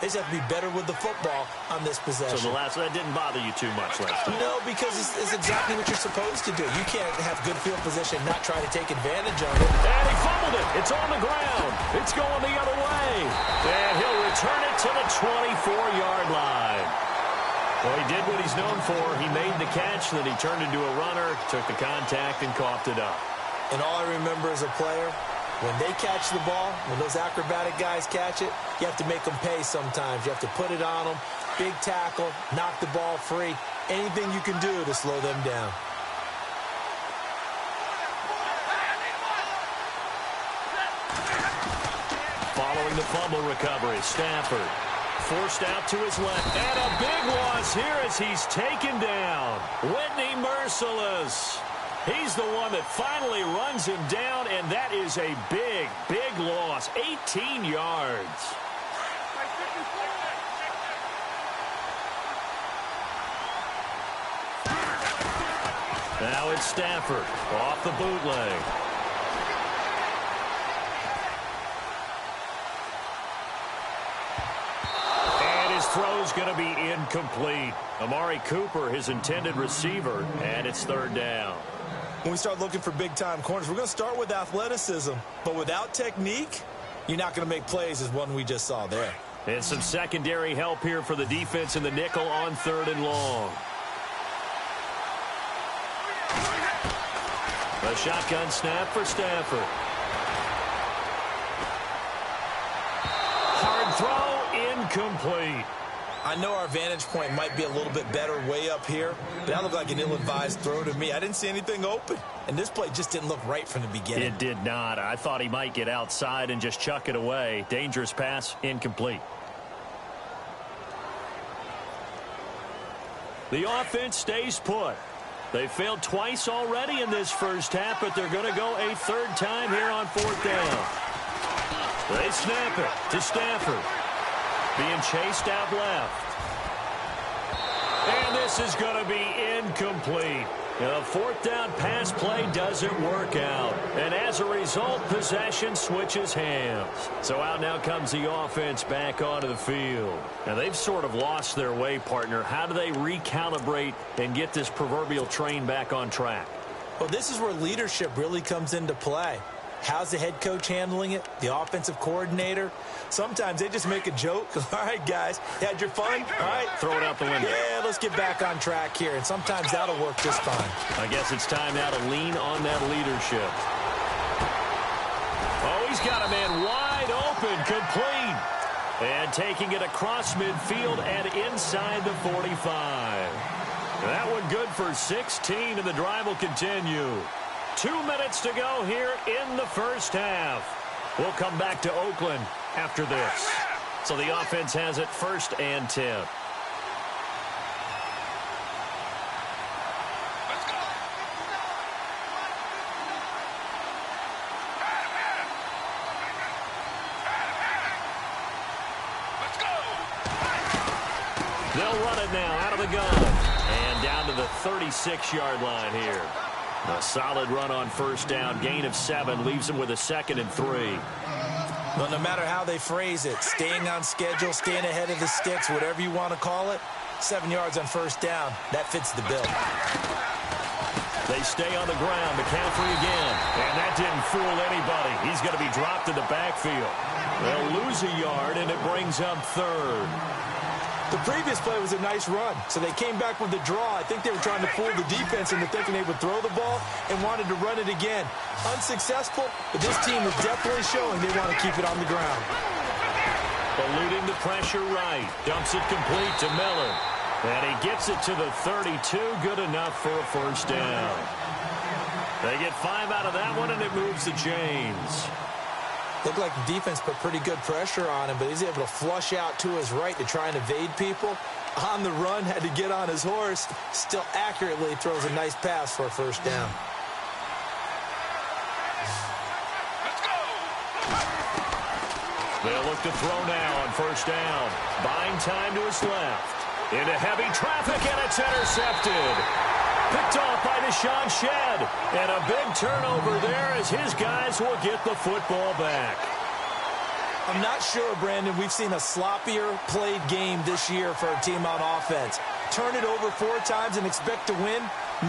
They just have to be better with the football on this possession. So that didn't bother you too much last time? No, because it's exactly what you're supposed to do. You can't have good field position and not try to take advantage of it. And he fumbled it. It's on the ground. It's going the other way. And he'll return it to the 24-yard line. Well, he did what he's known for. He made the catch, then he turned into a runner, took the contact, and coughed it up. And all I remember as a player, when they catch the ball, when those acrobatic guys catch it, you have to make them pay sometimes. You have to put it on them, big tackle, knock the ball free, anything you can do to slow them down. Following the fumble recovery, Stafford forced out to his left. And a big loss here as he's taken down. Whitney Merciless. He's the one that finally runs him down, and that is a big, big loss. 18 yards. Now it's Stafford off the bootleg. Throw's going to be incomplete. Amari Cooper, his intended receiver, and it's third down. When we start looking for big-time corners, we're going to start with athleticism. But without technique, you're not going to make plays as one we just saw there. And some secondary help here for the defense in the nickel on third and long. A shotgun snap for Stafford. Hard throw, incomplete. I know our vantage point might be a little bit better way up here, but that looked like an ill-advised throw to me. I didn't see anything open, and this play just didn't look right from the beginning. It did not. I thought he might get outside and just chuck it away. Dangerous pass, incomplete. The offense stays put. They failed twice already in this first half, but they're going to go a third time here on fourth down. They snap it to Stafford. Being chased out left. And this is going to be incomplete. The fourth down pass play doesn't work out. And as a result, possession switches hands. So out now comes the offense back onto the field. Now they've sort of lost their way, partner. How do they recalibrate and get this proverbial train back on track? Well, this is where leadership really comes into play. How's the head coach handling it? The offensive coordinator? Sometimes they just make a joke. All right, guys, you had your fun? All right. Throw it out the window. Yeah, let's get back on track here. And sometimes that'll work just fine. I guess it's time now to lean on that leadership. Oh, he's got a man wide open, complete. And taking it across midfield and inside the 45. That one good for 16, and the drive will continue. 2 minutes to go here in the first half. We'll come back to Oakland after this. So the offense has it first and 10. They'll run it now out of the gun. And down to the 36-yard line here. A solid run on first down. Gain of 7 leaves them with a 2nd and 3. Well, no matter how they phrase it, staying on schedule, staying ahead of the sticks, whatever you want to call it, 7 yards on first down, that fits the bill. They stay on the ground. McCaffrey again. And that didn't fool anybody. He's going to be dropped in the backfield. They'll lose a yard, and it brings up third. The previous play was a nice run, so they came back with the draw. I think they were trying to fool the defense into thinking they would throw the ball and wanted to run it again. Unsuccessful, but this team is definitely showing they want to keep it on the ground. Eluding the pressure right. Dumps it complete to Miller. And he gets it to the 32. Good enough for a first down. They get 5 out of that one, and it moves the chains. Looked like the defense put pretty good pressure on him, but he's able to flush out to his right to try and evade people. On the run, had to get on his horse. Still accurately throws a nice pass for a first down. Let's go. They'll look to throw now on first down. Buying time to his left. Into heavy traffic, and it's intercepted. Picked off by Deshaun Shedd. And a big turnover there as his guys will get the football back. I'm not sure, Brandon, we've seen a sloppier played game this year for our team on offense. Turn it over 4 times and expect to win?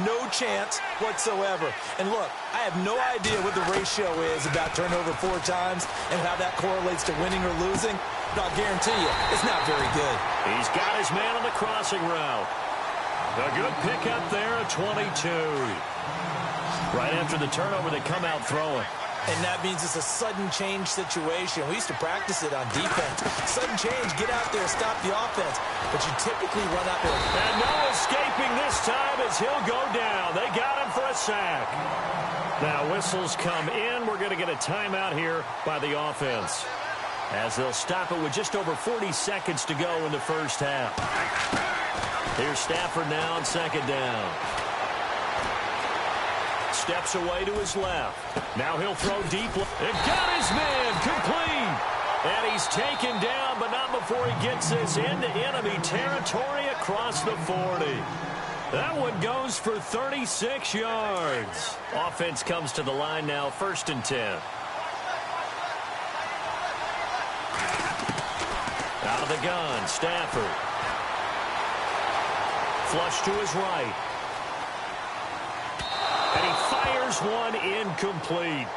No chance whatsoever. And look, I have no idea what the ratio is about turnover 4 times and how that correlates to winning or losing. But I'll guarantee you, it's not very good. He's got his man on the crossing route. A good pickup there at 22. Right after the turnover, they come out throwing. And that means it's a sudden change situation. We used to practice it on defense. Sudden change, get out there, stop the offense. But you typically run out there. And no escaping this time as he'll go down. They got him for a sack. Now whistles come in. We're going to get a timeout here by the offense, as they'll stop it with just over 40 seconds to go in the first half. Here's Stafford now on second down. Steps away to his left. Now he'll throw deep. It got his man complete. And he's taken down, but not before he gets this into enemy territory across the 40. That one goes for 36 yards. Offense comes to the line now, 1st and 10. Out of the gun, Stafford. Flush to his right. And he fires one incomplete.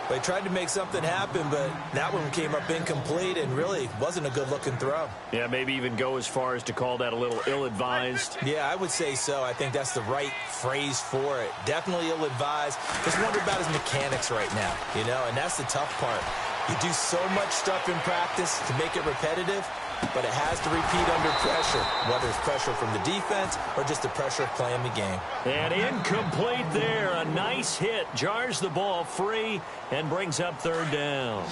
They tried to make something happen, but that one came up incomplete and really wasn't a good-looking throw. Yeah, maybe even go as far as to call that a little ill-advised. Yeah, I would say so. I think that's the right phrase for it. Definitely ill-advised. Just wonder about his mechanics right now, you know, and that's the tough part. You do so much stuff in practice to make it repetitive, but it has to repeat under pressure, whether it's pressure from the defense or just the pressure of playing the game. And incomplete there. A nice hit. Jars the ball free and brings up 3rd down.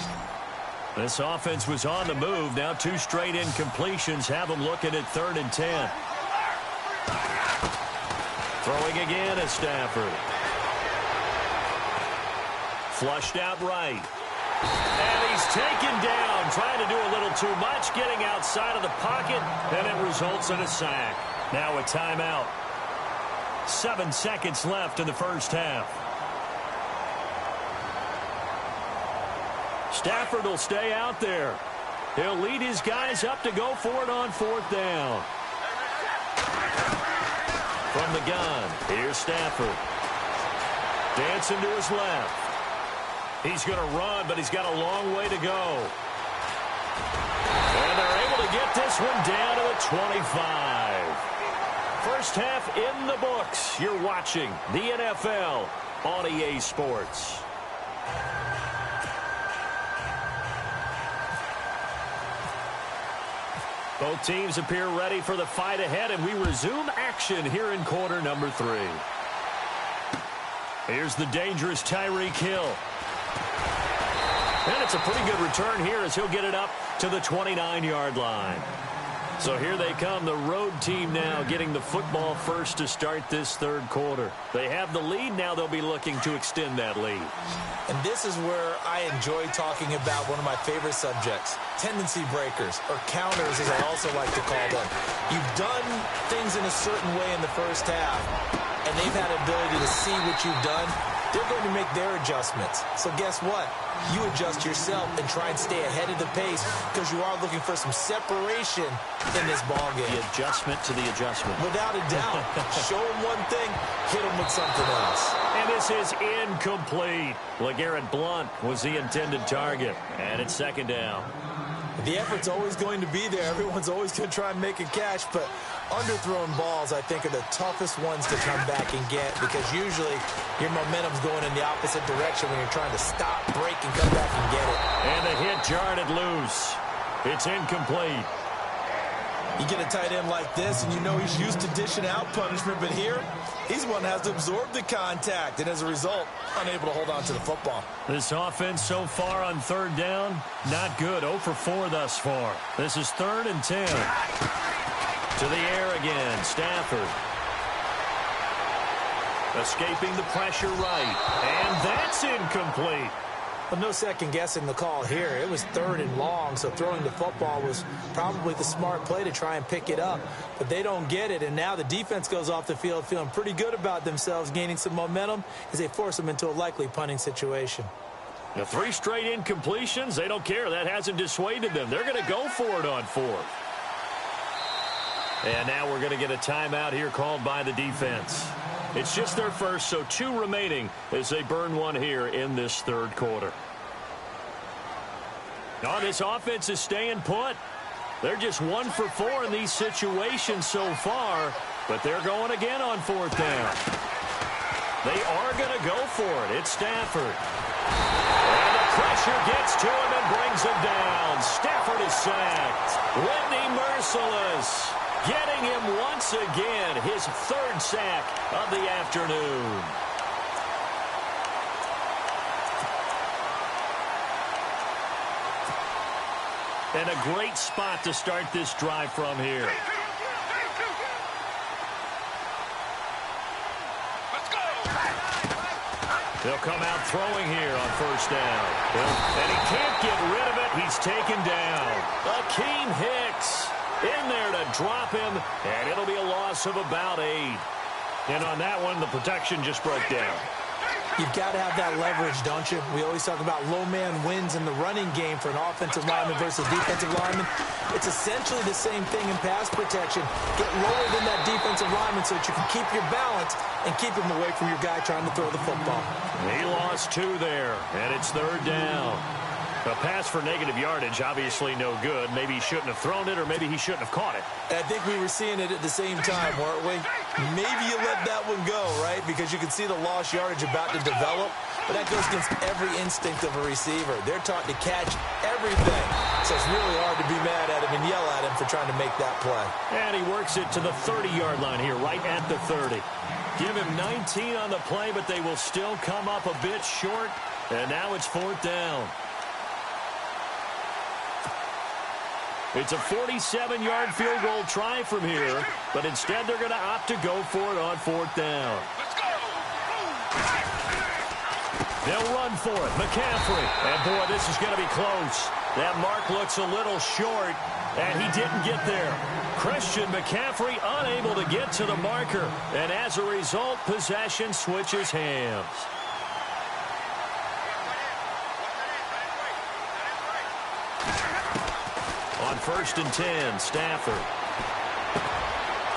This offense was on the move. Now 2 straight incompletions have them looking at 3rd and 10. Throwing again at Stafford. Flushed out right. And he's taken down, trying to do a little too much, getting outside of the pocket, and it results in a sack. Now a timeout. 7 seconds left in the first half. Stafford will stay out there. He'll lead his guys up to go for it on 4th down. From the gun, here's Stafford. Dancing to his left. He's going to run, but he's got a long way to go. And they're able to get this one down to the 25. First half in the books. You're watching the NFL on EA Sports. Both teams appear ready for the fight ahead, and we resume action here in quarter number 3. Here's the dangerous Tyreek Hill. And it's a pretty good return here as he'll get it up to the 29-yard line. So here they come, the road team now getting the football first to start this 3rd quarter. They have the lead. Now they'll be looking to extend that lead. And this is where I enjoy talking about one of my favorite subjects, tendency breakers, or counters as I also like to call them. You've done things in a certain way in the first half, and they've had an ability to see what you've done. They're going to make their adjustments. So guess what? You adjust yourself and try and stay ahead of the pace because you are looking for some separation in this ballgame. The adjustment to the adjustment. Without a doubt. Show them one thing, hit them with something else. And this is incomplete. LeGarrette Blount was the intended target. And it's 2nd down. The effort's always going to be there. Everyone's always going to try and make a catch, but underthrown balls, I think, are the toughest ones to come back and get because usually your momentum's going in the opposite direction when you're trying to stop, break, and come back and get it. And the hit jarred it loose. It's incomplete. You get a tight end like this, and you know he's used to dishing out punishment, but here, he's the one that has to absorb the contact, and as a result, unable to hold on to the football. This offense so far on 3rd down, not good. 0 for 4 thus far. This is 3rd and 10. To the air again, Stafford. Escaping the pressure right, and that's incomplete. Well, no second guessing the call here. It was 3rd and long, so throwing the football was probably the smart play to try and pick it up. But they don't get it, and now the defense goes off the field feeling pretty good about themselves, gaining some momentum as they force them into a likely punting situation. The 3 straight incompletions, they don't care. That hasn't dissuaded them. They're going to go for it on 4th. And now we're going to get a timeout here called by the defense. It's just their first, so 2 remaining as they burn one here in this 3rd quarter. Oh, this offense is staying put. They're just 1 for 4 in these situations so far, but they're going again on 4th down. They are going to go for it. It's Stafford. And the pressure gets to him and brings him down. Stafford is sacked. Whitney merciless. Getting him once again, his 3rd sack of the afternoon. And a great spot to start this drive from here. He'll come out throwing here on 1st down. And he can't get rid of it. He's taken down. Akeem Hicks in there to drop him, and it'll be a loss of about 8. And on that one, the protection just broke down. You've got to have that leverage, don't you? We always talk about low man wins in the running game for an offensive lineman versus defensive lineman. It's essentially the same thing in pass protection. Get lower than that defensive lineman so that you can keep your balance and keep him away from your guy trying to throw the football. He lost 2 there, and it's 3rd down. A pass for negative yardage, obviously no good. Maybe he shouldn't have thrown it, or maybe he shouldn't have caught it. I think we were seeing it at the same time, weren't we? Maybe you let that one go, right? Because you can see the lost yardage about to develop. But that goes against every instinct of a receiver. They're taught to catch everything. So it's really hard to be mad at him and yell at him for trying to make that play. And he works it to the 30-yard line here, right at the 30. Give him 19 on the play, but they will still come up a bit short. And now it's 4th down. It's a 47-yard field goal try from here, but instead they're going to opt to go for it on 4th down. Let's go. They'll run for it. McCaffrey. And, boy, this is going to be close. That mark looks a little short, and he didn't get there. Christian McCaffrey unable to get to the marker, and as a result, possession switches hands. On 1st and 10, Stafford.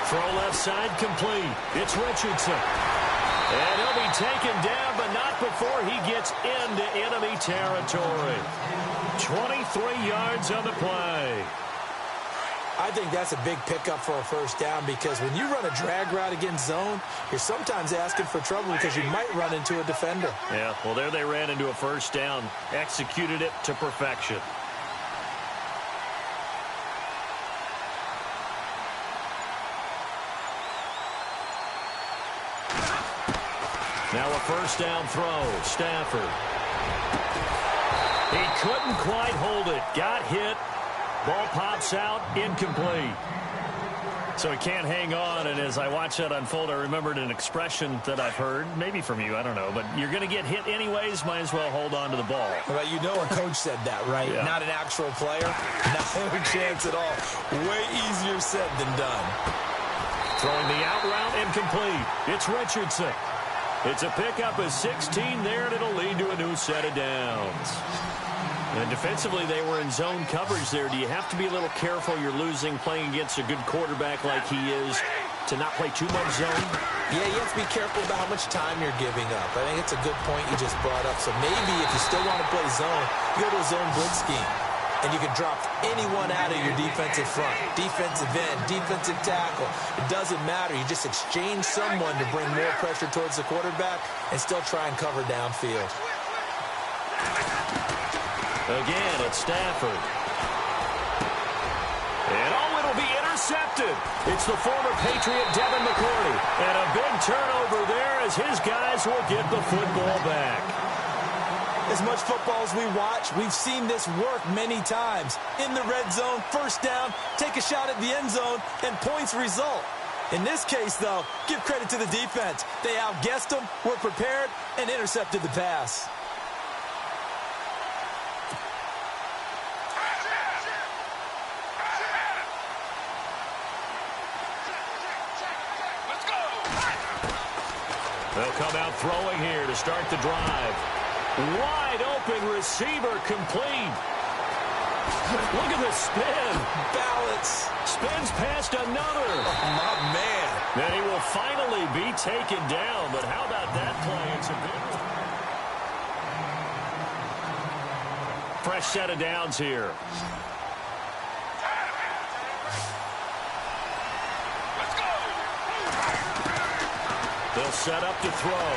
Throw left side complete. It's Richardson. And he'll be taken down, but not before he gets into enemy territory. 23 yards on the play. I think that's a big pickup for a 1st down because when you run a drag route against zone, you're sometimes asking for trouble because you might run into a defender. Yeah, well, there they ran into a 1st down. Executed it to perfection. Now a 1st down throw. Stafford. He couldn't quite hold it. Got hit. Ball pops out. Incomplete. So he can't hang on, and as I watch that unfold, I remembered an expression that I've heard, maybe from you, I don't know, but you're going to get hit anyways, might as well hold on to the ball. Well, you know a coach said that, right? Yeah. Not an actual player. Not a chance at all. Way easier said than done. Throwing the out route, incomplete. It's Richardson. It's a pickup of 16 there, and it'll lead to a new set of downs. And defensively, they were in zone coverage there. Do you have to be a little careful? You're losing playing against a good quarterback like he is to not play too much zone? Yeah, you have to be careful about how much time you're giving up. I think it's a good point you just brought up. So maybe if you still want to play zone, you go to a zone blitz scheme. And you can drop anyone out of your defensive front. Defensive end, defensive tackle. It doesn't matter. You just exchange someone to bring more pressure towards the quarterback and still try and cover downfield. Again, it's Stafford. And it'll be intercepted. It's the former Patriot Devin McCourty. And a big turnover there as his guys will get the football back. As much football as we watch, we've seen this work many times. In the red zone, 1st down, take a shot at the end zone, and points result. In this case, though, give credit to the defense. They outguessed them, were prepared, and intercepted the pass. They'll come out throwing here to start the drive. Wide open receiver complete. Look at the spin. Balance. Spins past another. Oh, my man. Then he will finally be taken down. But how about that play? It's a big one. Fresh set of downs here. Let's go. They'll set up to throw.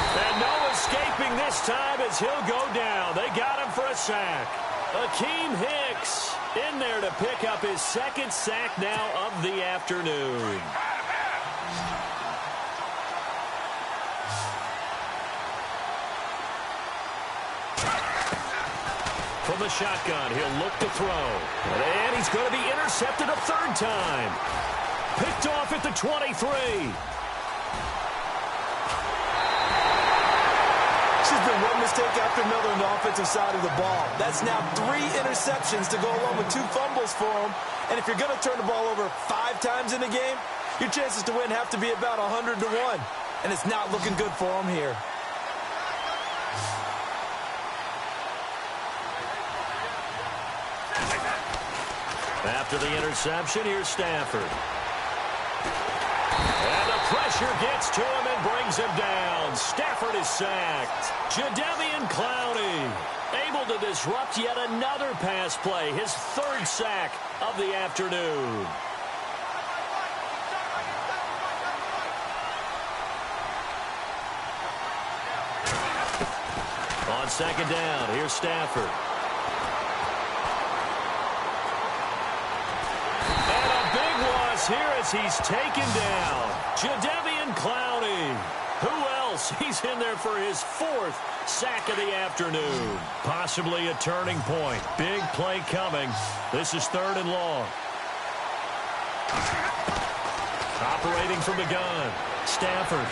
And no escaping this time as he'll go down. They got him for a sack. Akeem Hicks in there to pick up his second sack now of the afternoon. From the shotgun, he'll look to throw. And he's going to be intercepted a third time. Picked off at the 23. It's been one mistake after another on the offensive side of the ball. That's now 3 interceptions to go along with 2 fumbles for him. And if you're going to turn the ball over 5 times in a game, your chances to win have to be about 100 to 1. And it's not looking good for him here. After the interception, here's Stafford. And the pressure gets to him and brings him down. Stafford is sacked. Jadeveon Clowney able to disrupt yet another pass play. His 3rd sack of the afternoon. On second down, here's Stafford. And a big loss here as he's taken down. Jadeveon Clowney. Who else? He's in there for his 4th sack of the afternoon. Possibly a turning point. Big play coming. This is 3rd and long. Operating from the gun. Stafford.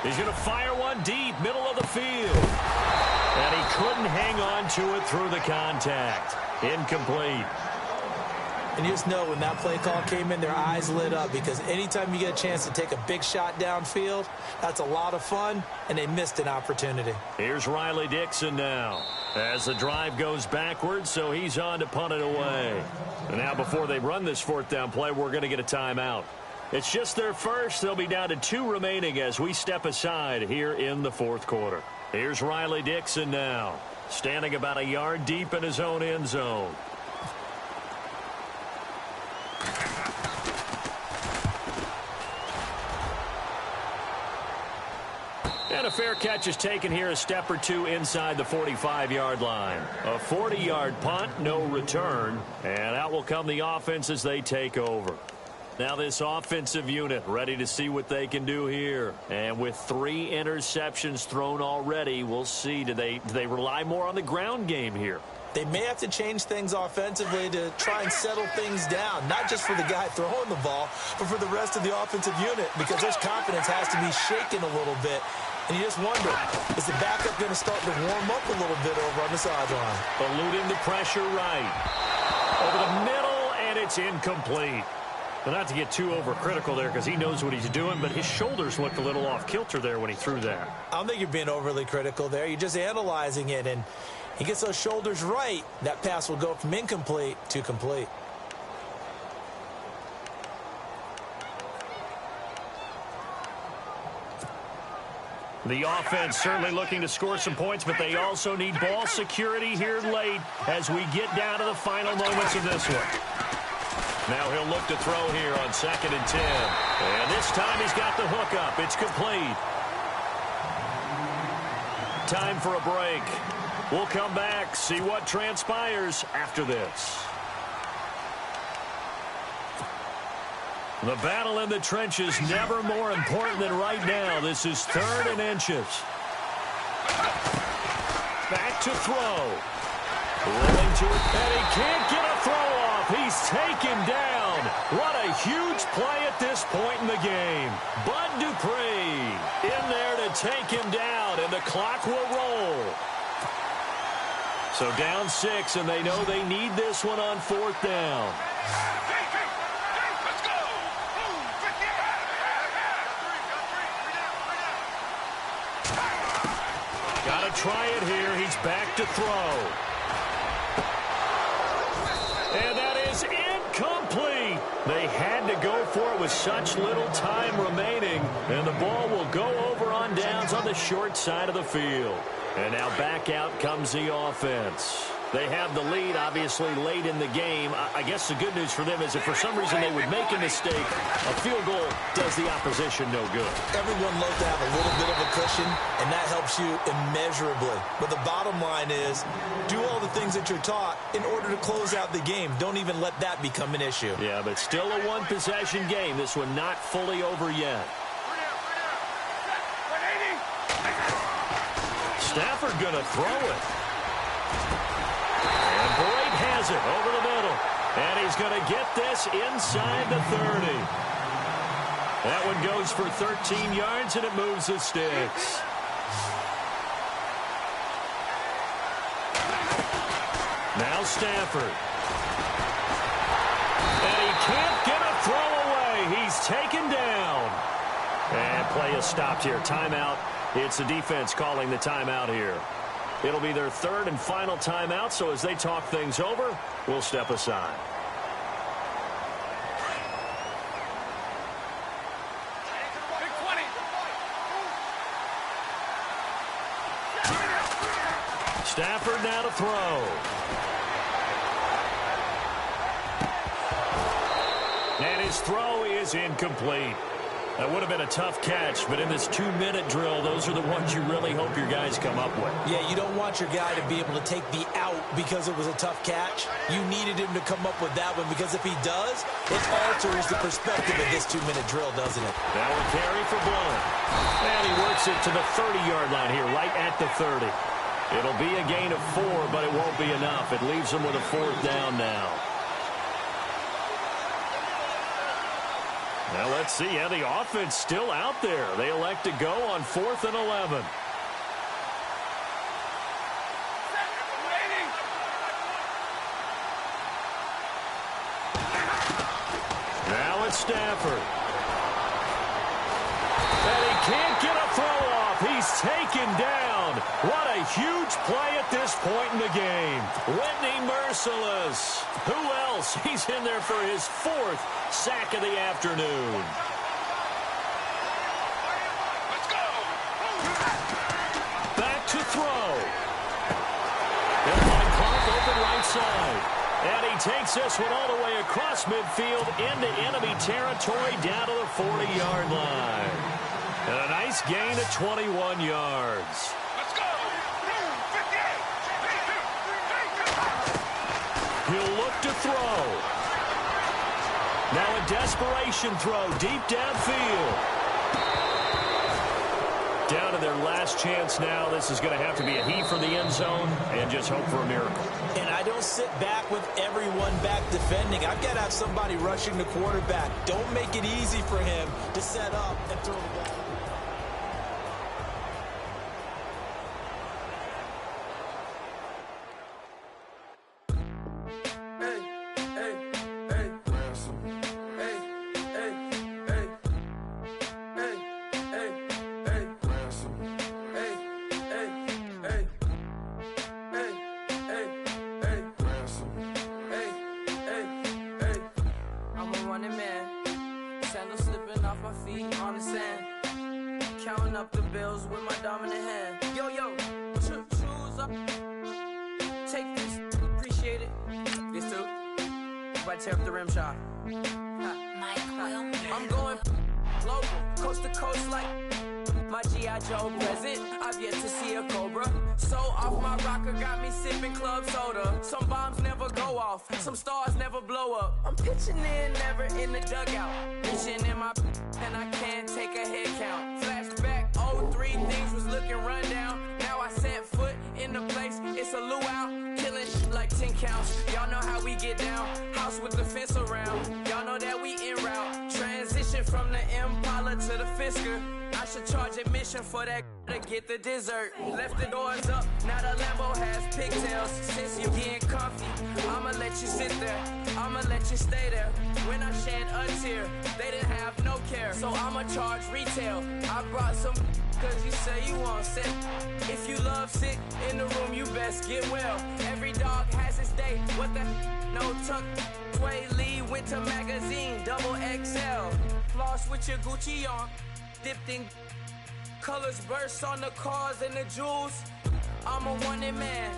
He's going to fire one deep, middle of the field. And he couldn't hang on to it through the contact. Incomplete. And you just know when that play call came in, their eyes lit up because anytime you get a chance to take a big shot downfield, that's a lot of fun, and they missed an opportunity. Here's Riley Dixon now as the drive goes backwards, so he's on to punt it away. And now before they run this 4th down play, we're going to get a timeout. It's just their first. They'll be down to 2 remaining as we step aside here in the 4th quarter. Here's Riley Dixon now, standing about a yard deep in his own end zone. And a fair catch is taken here a step or 2 inside the 45-yard line. A 40-yard punt, no return. And out will come the offense as they take over. Now this offensive unit ready to see what they can do here. And with 3 interceptions thrown already, we'll see. Do they rely more on the ground game here? They may have to change things offensively to try and settle things down, not just for the guy throwing the ball, but for the rest of the offensive unit, because their confidence has to be shaken a little bit. And you just wonder, is the backup going to start to warm up a little bit over on the sideline? Eluding the pressure right. Over the middle, and it's incomplete. But not to get too overcritical there because he knows what he's doing, but his shoulders looked a little off kilter there when he threw that. I don't think you're being overly critical there. You're just analyzing it, and he gets those shoulders right. That pass will go from incomplete to complete. The offense certainly looking to score some points, but they also need ball security here late as we get down to the final moments of this one. Now he'll look to throw here on 2nd and 10. And this time he's got the hook up. It's complete. Time for a break. We'll come back, see what transpires after this. The battle in the trenches never more important than right now. This is 3rd and inches. Back to throw. Rolling to it, and he can't get a throw off. He's taken down. What a huge play at this point in the game. Bud Dupree in there to take him down, and the clock will roll. So down 6, and they know they need this one on 4th down. Got to try it here. He's back to throw. And that is incomplete. They had to go for it with such little time remaining. And the ball will go over on downs on the short side of the field. And now back out comes the offense. They have the lead, obviously, late in the game. I guess the good news for them is if for some reason they would make a mistake, a field goal does the opposition no good. Everyone loves to have a little bit of a cushion, and that helps you immeasurably. But the bottom line is, do all the things that you're taught in order to close out the game. Don't even let that become an issue. Yeah, but still a one-possession game. This one not fully over yet. Stafford going to throw it. And Boyd has it over the middle. And he's going to get this inside the 30. That one goes for 13 yards, and it moves the sticks. Now Stafford. And he can't get a throw away. He's taken down. And play is stopped here. Timeout. It's the defense calling the timeout here. It'll be their third and final timeout, so as they talk things over, we'll step aside. Stafford now to throw. And his throw is incomplete. That would have been a tough catch, but in this 2-minute drill, those are the ones you really hope your guys come up with. Yeah, you don't want your guy to be able to take the out because it was a tough catch. You needed him to come up with that one because if he does, it alters the perspective of this 2-minute drill, doesn't it? That will carry for Blount. And he works it to the 30-yard line here, right at the 30. It'll be a gain of 4, but it won't be enough. It leaves him with a 4th down now. Now let's see. Yeah, the offense still out there. They elect to go on 4th and 11. Now it's Stafford. And he can't get a throw off. He's taken down. What a huge play at this point in the game. Whitney merciless. Who else? He's in there for his 4th sack of the afternoon. Let's go. Back to throw. And Clark open right side. And he takes this one all the way across midfield into enemy territory down to the 40-yard line. And a nice gain of 21 yards. Let's go. 58. He'll look to throw. Now a desperation throw deep downfield. Down to their last chance now. This is going to have to be a heave for the end zone and just hope for a miracle. And I don't sit back with everyone back defending. I've got to have somebody rushing the quarterback. Don't make it easy for him to set up and throw the ball. Tear up the rim shot. I'm going global, coast to coast like my G.I. Joe present. I've yet to see a Cobra. So off my rocker got me sipping club soda. Some bombs never go off, some stars never blow up. I'm pitching in, never in the dugout. Reaching in my and I can't take a head count. Flashback, 03, things was looking run down. Now I set foot in the place, it's a luau. Killing like 10 counts. Y'all know how we get down. House with the fence around. Y'all know that we en route. Transition from the Impala to the Fisker. I should charge admission for that to get the dessert. Left the doors up, now the Lambo has pigtails. Since you getting comfy, I'ma let you sit there, I'ma let you stay there. When I shed a tear, they didn't have no care, so I'ma charge retail. I brought some cause you say you want sick. If you love sick in the room, you best get well. Every dog has its day, what the no tuck. Sway Lee, winter magazine, double XL. Floss with your Gucci on, dipped in colors burst on the cars and the jewels. I'm a wanted man,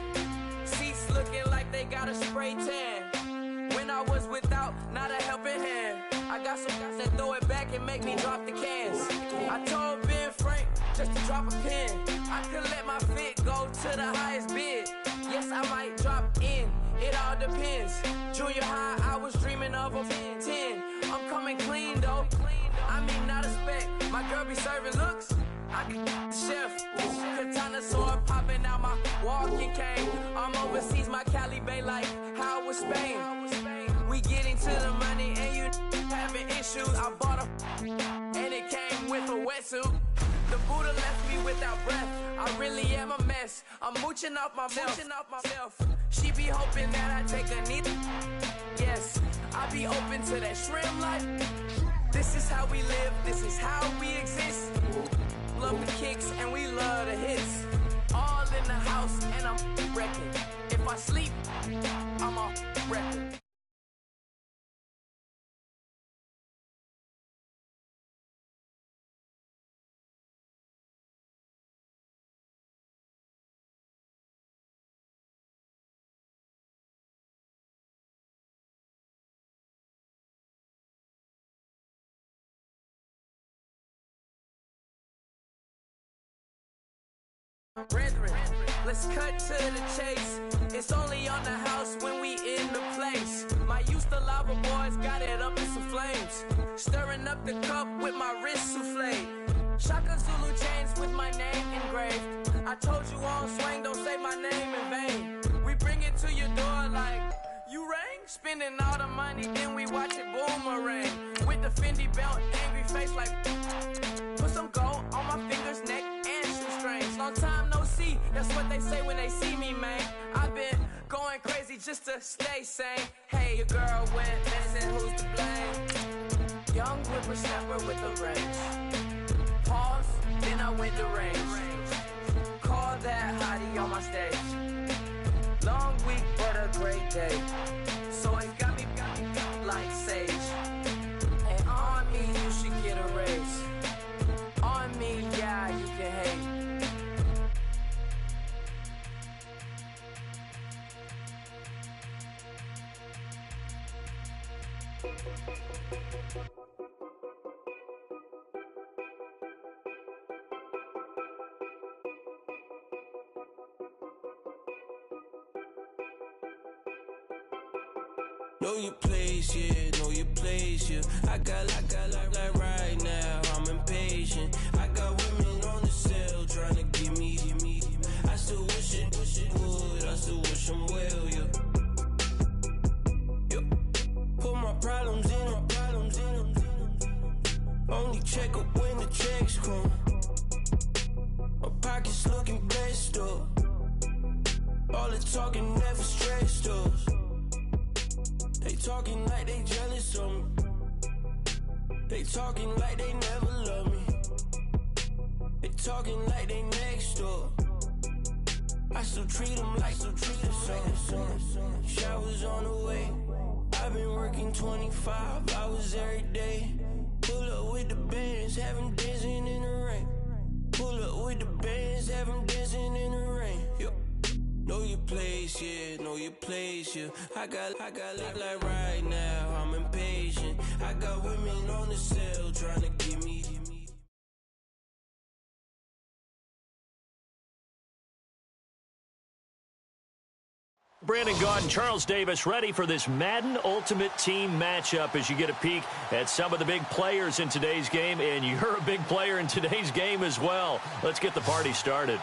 seats looking like they got a spray tan. When I was without, not a helping hand. I got some guys that throw it back and make me drop the cans. I told Ben Frank just to drop a pin. I could let my fit go to the highest bid. Yes, I might drop in, it all depends. Junior high, I was dreaming of a 10. I'm coming clean though, I mean not a spec. My girl be serving looks, I can the chef. Katana sword popping out my walking cane. I'm overseas, my Cali Bay like how was Spain. We getting to the money and you having issues. I bought a and it came with a wetsuit. The Buddha left me without breath. I really am a mess. I'm mooching off myself. She be hoping that I take a knee. Yes, I be open to that shrimp life. This is how we live. This is how we exist. Love the kicks and we love the hits. All in the house and I'm wrecking. If I sleep, I'm a wrecker. Brethren, let's cut to the chase. It's only on the house when we in the place. My used to lava boys got it up in some flames. Stirring up the cup with my wrist souffle. Shaka Zulu chains with my name engraved. I told you on swing, don't say my name in vain. We bring it to your door like, you rang? Spending all the money, then we watch it boomerang. With the Fendi belt, angry face like, put some gold on my fingers, neck, and shoestrings. Long time no see, that's what they say when they see me, man. I've been going crazy just to stay sane. Hey, your girl went missing, who's to blame? Young whippersnapper with the range. Pause, then I went to range. Call that hottie on my stage. Long week, but a great day. So it got me like sage. And on me, you should get a raise. On me, yeah, you can hate. Know your place, yeah, know your place, yeah. I got like right now, I'm impatient. I got women on the cell trying to give me. I still wish it would, I still wish them well, yeah. Put my problems in them. Only check up when the checks come. My pockets looking blessed up. All the talking never stressed us. They talking like they jealous of me. They talking like they never love me. They talking like they next door. I still treat them like the son. Showers on the way. I've been working 25 hours every day. Pull up with the bands, have them dancing in the rain. Pull up with the bands, have them dancing in the rain. Yo. Know your place, yeah, know your place, yeah. I got like right now, I'm impatient. I got women on the cell trying to give me. Brandon Gaudin, Charles Davis ready for this Madden Ultimate Team matchup as you get a peek at some of the big players in today's game, and you're a big player in today's game as well. Let's get the party started.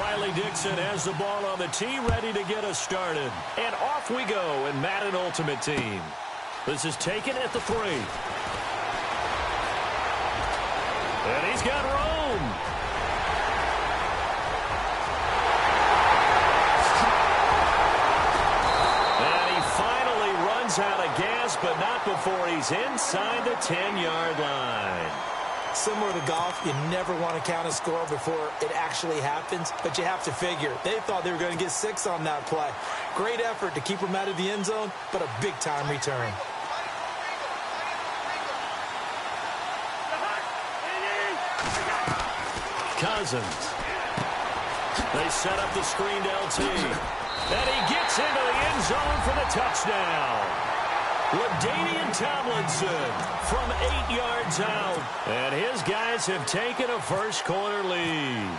Riley Dixon has the ball on the tee, ready to get us started. And off we go in Madden Ultimate Team. This is taken at the 3. And he's got room. And he finally runs out of gas, but not before he's inside the 10-yard line. Similar to golf, you never want to count a score before it actually happens, but you have to figure. They thought they were going to get 6 on that play. Great effort to keep them out of the end zone, but a big-time return. Cousins. They set up the screened LT. And he gets into the end zone for the touchdown. LaDainian Tomlinson from 8 yards out. And his guys have taken a first-quarter lead.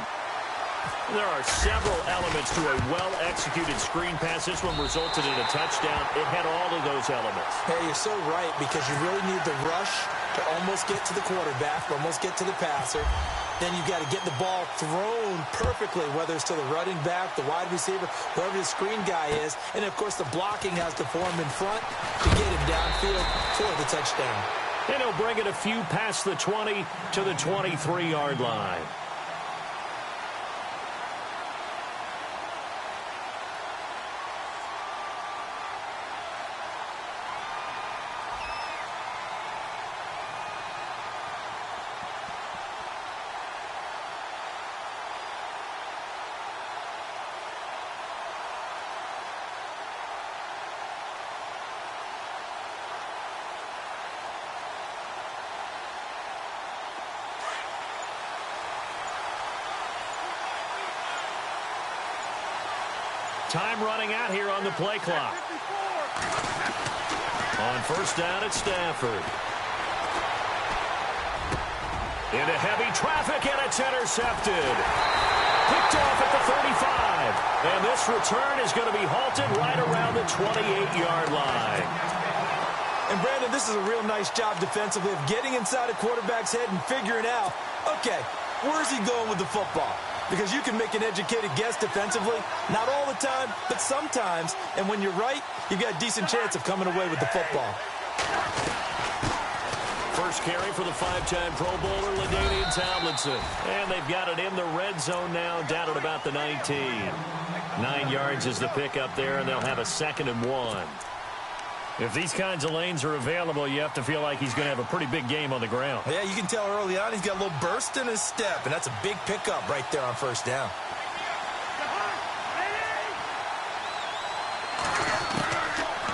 There are several elements to a well-executed screen pass. This one resulted in a touchdown. It had all of those elements. Hey, you're so right, because you really need the rush to almost get to the quarterback, almost get to the passer. Then you've got to get the ball thrown perfectly, whether it's to the running back, the wide receiver, whoever the screen guy is. And, of course, the blocking has to form in front to get him downfield for the touchdown. And he'll bring it a few past the 20 to the 23-yard line. Time running out here on the play clock. On first down at Stafford. Into heavy traffic, and it's intercepted. Picked off at the 35. And this return is going to be halted right around the 28-yard line. And, Brandon, this is a real nice job defensively of getting inside a quarterback's head and figuring out, okay, where's he going with the football? Because you can make an educated guess defensively. Not all the time, but sometimes. And when you're right, you've got a decent chance of coming away with the football. First carry for the 5-time Pro Bowler, LaDainian Tomlinson. And they've got it in the red zone now, down at about the 19. 9 yards is the pickup there, and they'll have a 2nd and 1. If these kinds of lanes are available, you have to feel like he's going to have a pretty big game on the ground. Yeah, you can tell early on he's got a little burst in his step, and that's a big pickup right there on first down.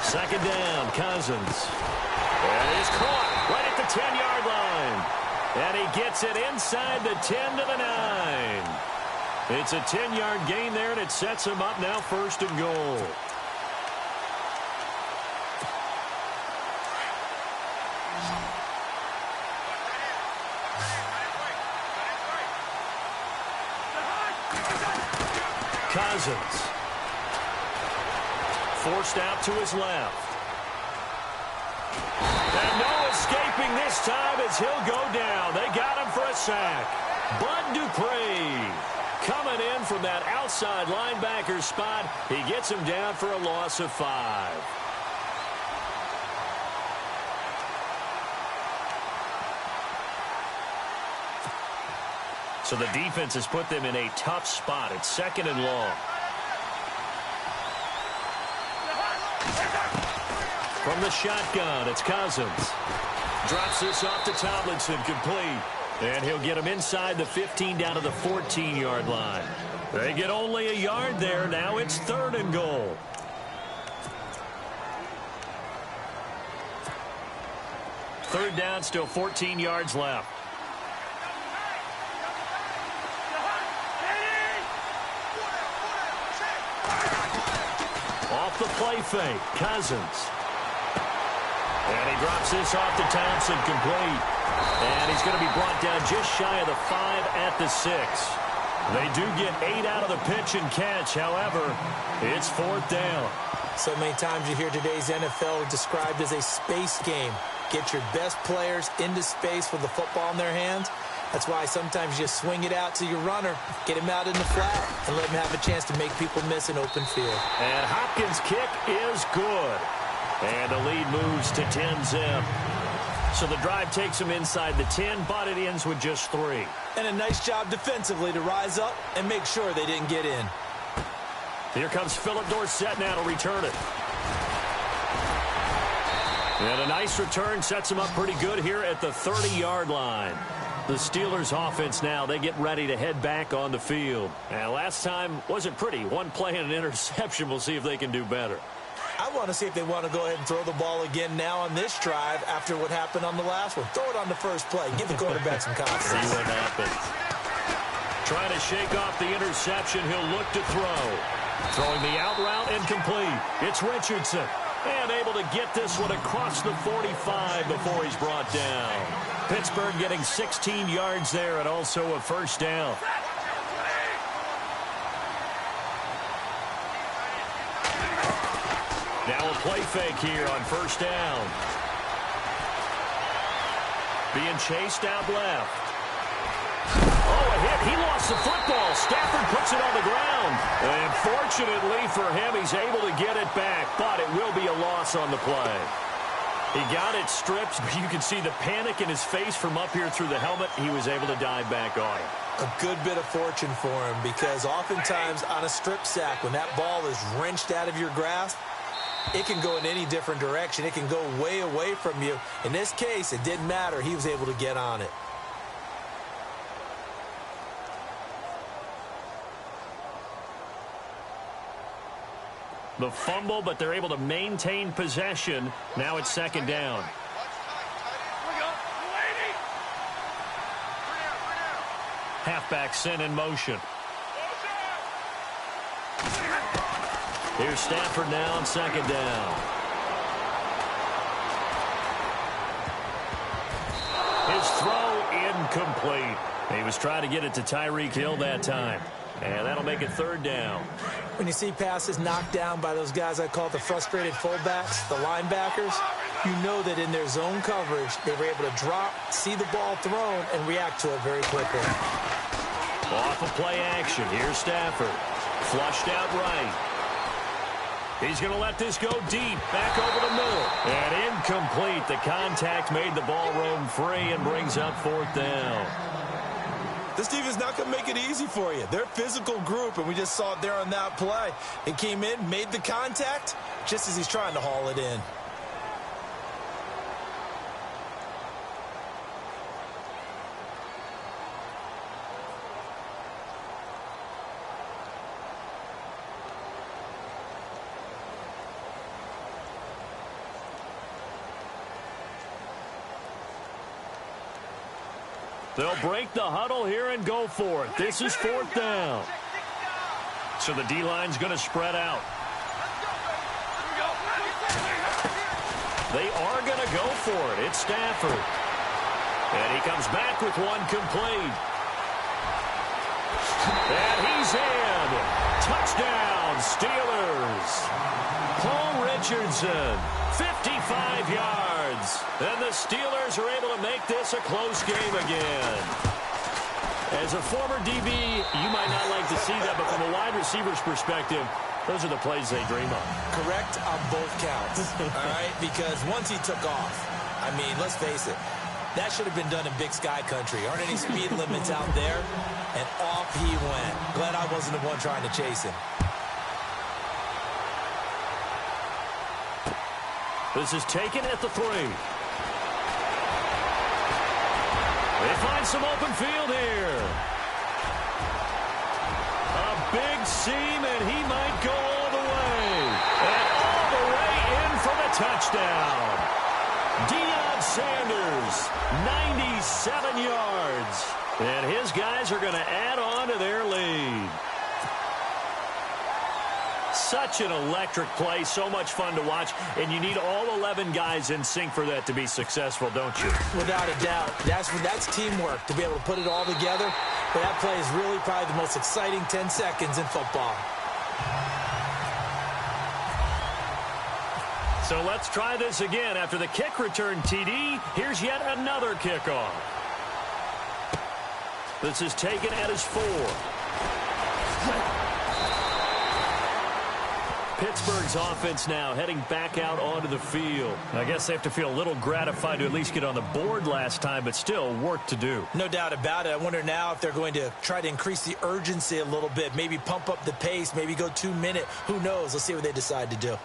Second down, Cousins. And he's caught right at the 10-yard line. And he gets it inside the 10 to the 9. It's a 10-yard gain there, and it sets him up now 1st and goal. Cousins. Forced out to his left. And no escaping this time as he'll go down. They got him for a sack. Bud Dupree coming in from that outside linebacker spot. He gets him down for a loss of 5. So the defense has put them in a tough spot. It's 2nd and long. From the shotgun, it's Cousins. Drops this off to Tomlinson, complete. And he'll get him inside the 15 down to the 14-yard line. They get only a yard there. Now it's 3rd and goal. Third down, still 14 yards left. Off the play fake, Cousins. And he drops this off to Thompson, complete. And he's going to be brought down just shy of the 5 at the 6. They do get 8 out of the pitch and catch. However, it's 4th down. So many times you hear today's NFL described as a space game. Get your best players into space with the football in their hands. That's why sometimes you just swing it out to your runner, get him out in the flat, and let him have a chance to make people miss an open field. And Hopkins' kick is good. And the lead moves to 10-zip. So the drive takes him inside the 10, but it ends with just 3. And a nice job defensively to rise up and make sure they didn't get in. Here comes Philip Dorsett now to return it. And a nice return sets him up pretty good here at the 30-yard line. The Steelers offense now, they get ready to head back on the field. And last time wasn't pretty. One play and an interception. We'll see if they can do better. I want to see if they want to go ahead and throw the ball again now on this drive after what happened on the last one. Throw it on the first play. Give the quarterback some confidence. See what happens. Trying to shake off the interception. He'll look to throw. Throwing the out route and complete. It's Richardson. And able to get this one across the 45 before he's brought down. Pittsburgh getting 16 yards there and also a first down. Now a play fake here on first down. Being chased out left. Oh, a hit. He lost the football. Stafford puts it on the ground. And fortunately for him, he's able to get it back, but it will be a loss on the play. He got it stripped, but you can see the panic in his face from up here through the helmet. He was able to dive back on it. A good bit of fortune for him because oftentimes on a strip sack, when that ball is wrenched out of your grasp, it can go in any different direction. It can go way away from you. In this case, it didn't matter. He was able to get on it. The fumble, but they're able to maintain possession. Now it's second down. Halfback sent in motion. Here's Stafford now on second down. His throw incomplete. He was trying to get it to Tyreek Hill that time. And that'll make it third down. When you see passes knocked down by those guys I call the frustrated fullbacks, the linebackers, you know that in their zone coverage, they were able to drop, see the ball thrown, and react to it very quickly. Off of play action. Here's Stafford. Flushed out right. He's going to let this go deep. Back over the middle. And incomplete. The contact made the ball roam free and brings up fourth down. This defense is not going to make it easy for you. They're a physical group, and we just saw it there on that play. It came in, made the contact, just as he's trying to haul it in. They'll break the huddle here and go for it. This is fourth down. So the D-line's going to spread out. They are going to go for it. It's Stafford. And he comes back with one complete. And he's in. Touchdown, Steelers. Paul Richardson, 55 yards. And the Steelers are able to make this a close game again. As a former DB, you might not like to see that, but from a wide receiver's perspective, those are the plays they dream of. Correct on both counts, all right? Because once he took off, I mean, let's face it, that should have been done in Big Sky Country. Aren't any speed limits out there? And off he went. Glad I wasn't the one trying to chase him. This is taken at the 3. They find some open field here. A big seam, and he might go all the way. And all the way in for the touchdown. Deion Sanders, 97 yards. And his guys are going to add on to their lead. Such an electric play, so much fun to watch, and you need all 11 guys in sync for that to be successful, don't you? Without a doubt. That's teamwork, to be able to put it all together. But that play is really probably the most exciting 10 seconds in football. So let's try this again. After the kick return TD, here's yet another kickoff. This is taken at his 4. Pittsburgh's offense now heading back out onto the field. I guess they have to feel a little gratified to at least get on the board last time, but still work to do. No doubt about it. I wonder now if they're going to try to increase the urgency a little bit, maybe pump up the pace, maybe go 2 minute. Who knows? Let's see what they decide to do.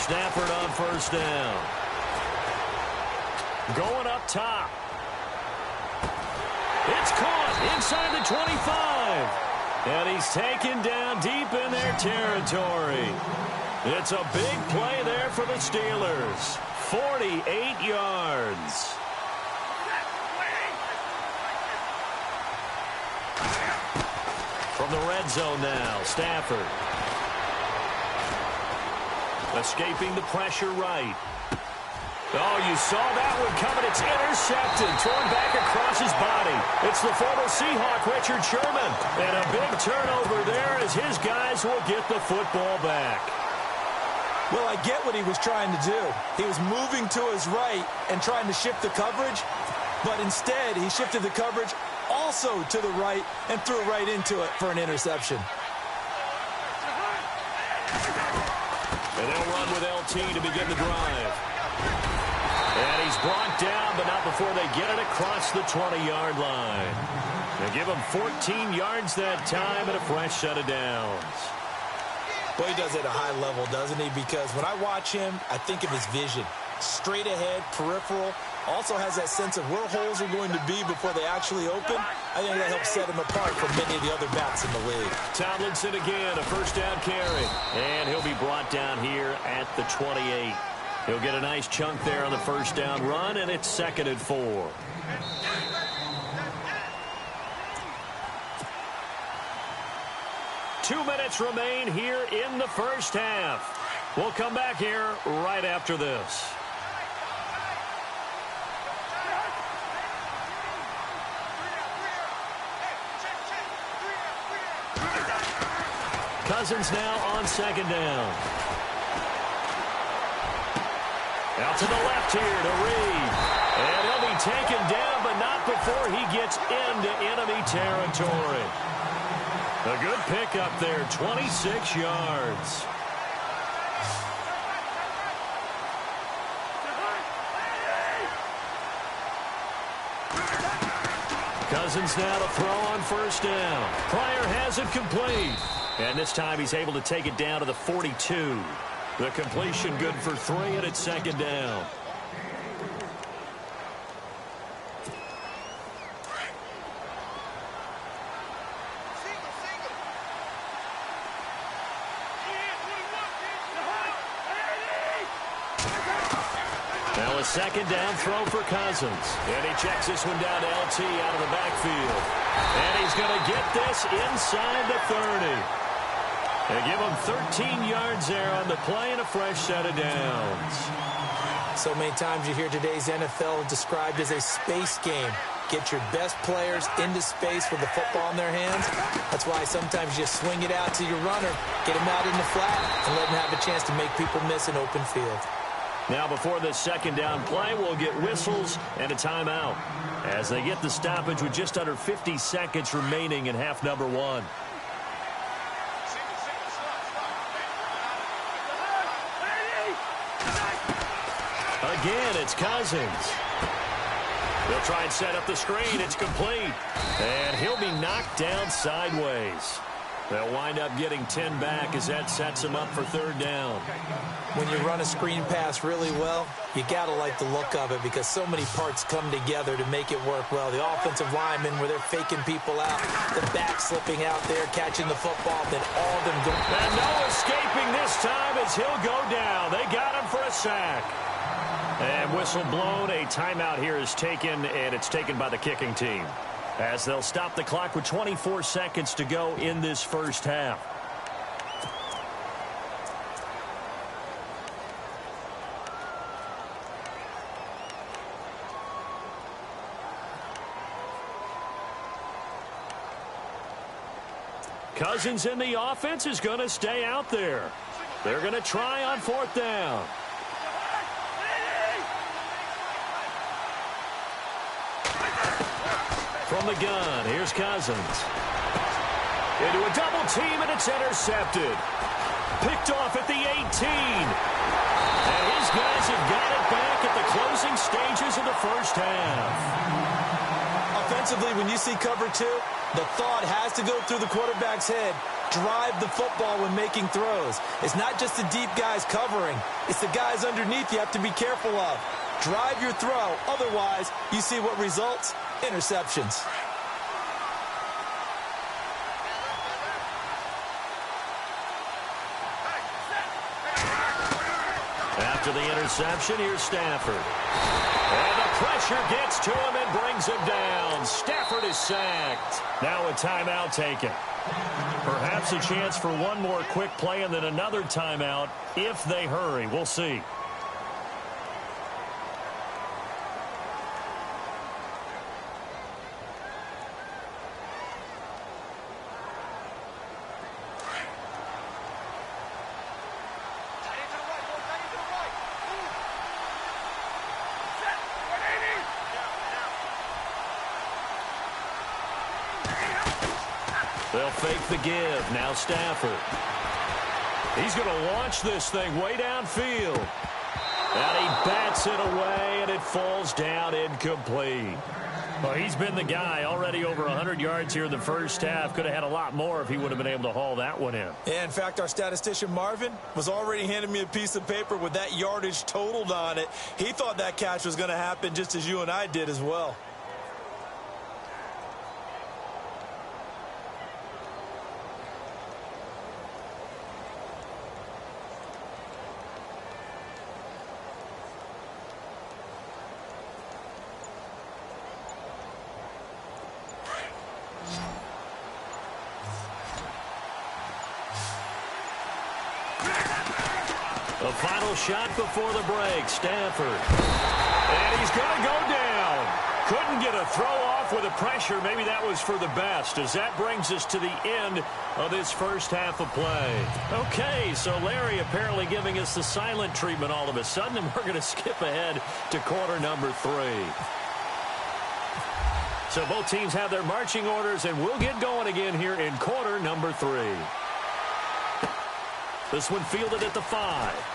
Stafford on first down. Going up top. It's caught inside the 25. And he's taken down deep in their territory. It's a big play there for the Steelers. 48 yards. From the red zone now, Stafford. Escaping the pressure right. Oh, you saw that one coming. It's intercepted. Thrown back across his body. It's the former Seahawk, Richard Sherman. And a big turnover there as his guys will get the football back. Well, I get what he was trying to do. He was moving to his right and trying to shift the coverage. But instead, he shifted the coverage also to the right and threw right into it for an interception. And they'll run with LT to begin the drive. And he's brought down, but not before they get it across the 20-yard line. They give him 14 yards that time and a fresh set of downs. Well, he does it at a high level, doesn't he? Because when I watch him, I think of his vision. Straight ahead, peripheral. Also has that sense of where holes are going to be before they actually open. I think that helps set him apart from many of the other bats in the league. Tomlinson again, a first down carry. And he'll be brought down here at the 28. He'll get a nice chunk there on the first down run, and it's 2nd and 4. Two minutes remain here in the first half. We'll come back here right after this. Cousins now on 2nd down. Out to the left here to Reed. And he'll be taken down, but not before he gets into enemy territory. A good pickup there, 26 yards. Cousins now to throw on first down. Pryor has it complete. And this time he's able to take it down to the 42. The completion good for 3, and it's 2nd down. Now a 2nd down throw for Cousins. And he checks this one down to LT out of the backfield. And he's going to get this inside the 30. They give him 13 yards there on the play and a fresh set of downs. So many times you hear today's NFL described as a space game. Get your best players into space with the football in their hands. That's why sometimes you swing it out to your runner, get him out in the flat, and let him have a chance to make people miss an open field. Now before this 2nd down play, we'll get whistles and a timeout as they get the stoppage with just under 50 seconds remaining in half number 1. Again, it's Cousins. They'll try and set up the screen. It's complete. And he'll be knocked down sideways. They'll wind up getting 10 back as that sets him up for 3rd down. When you run a screen pass really well, you got to like the look of it because so many parts come together to make it work well. The offensive linemen where they're faking people out, the back slipping out there, catching the football, then all of them go. And no escaping this time as he'll go down. They got him for a sack. And whistle blown. A timeout here is taken, and it's taken by the kicking team, as they'll stop the clock with 24 seconds to go in this first half. Cousins in the offense is going to stay out there. They're going to try on 4th down. From the gun, here's Cousins. Into a double team, and it's intercepted. Picked off at the 18. And his guys have got it back at the closing stages of the first half. Offensively, when you see cover 2, the thought has to go through the quarterback's head. Drive the football when making throws. It's not just the deep guys covering. It's the guys underneath you have to be careful of. Drive your throw. Otherwise, you see what results? Interceptions. After the interception, here's Stafford. And the pressure gets to him and brings him down. Stafford is sacked. Now a timeout taken. Perhaps a chance for one more quick play and then another timeout if they hurry. We'll see. They'll fake the give. Now Stafford. He's going to launch this thing way downfield. And he bats it away, and it falls down incomplete. Well, he's been the guy already over 100 yards here in the first half. Could have had a lot more if he would have been able to haul that one in. Yeah, in fact, our statistician Marvin was already handing me a piece of paper with that yardage totaled on it. He thought that catch was going to happen just as you and I did as well. The final shot before the break, Stafford. And he's going to go down. Couldn't get a throw off with the pressure. Maybe that was for the best, as that brings us to the end of this first half of play. Okay, so Larry apparently giving us the silent treatment all of a sudden, and we're going to skip ahead to quarter number 3. So both teams have their marching orders, and we'll get going again here in quarter number 3. This one fielded at the 5.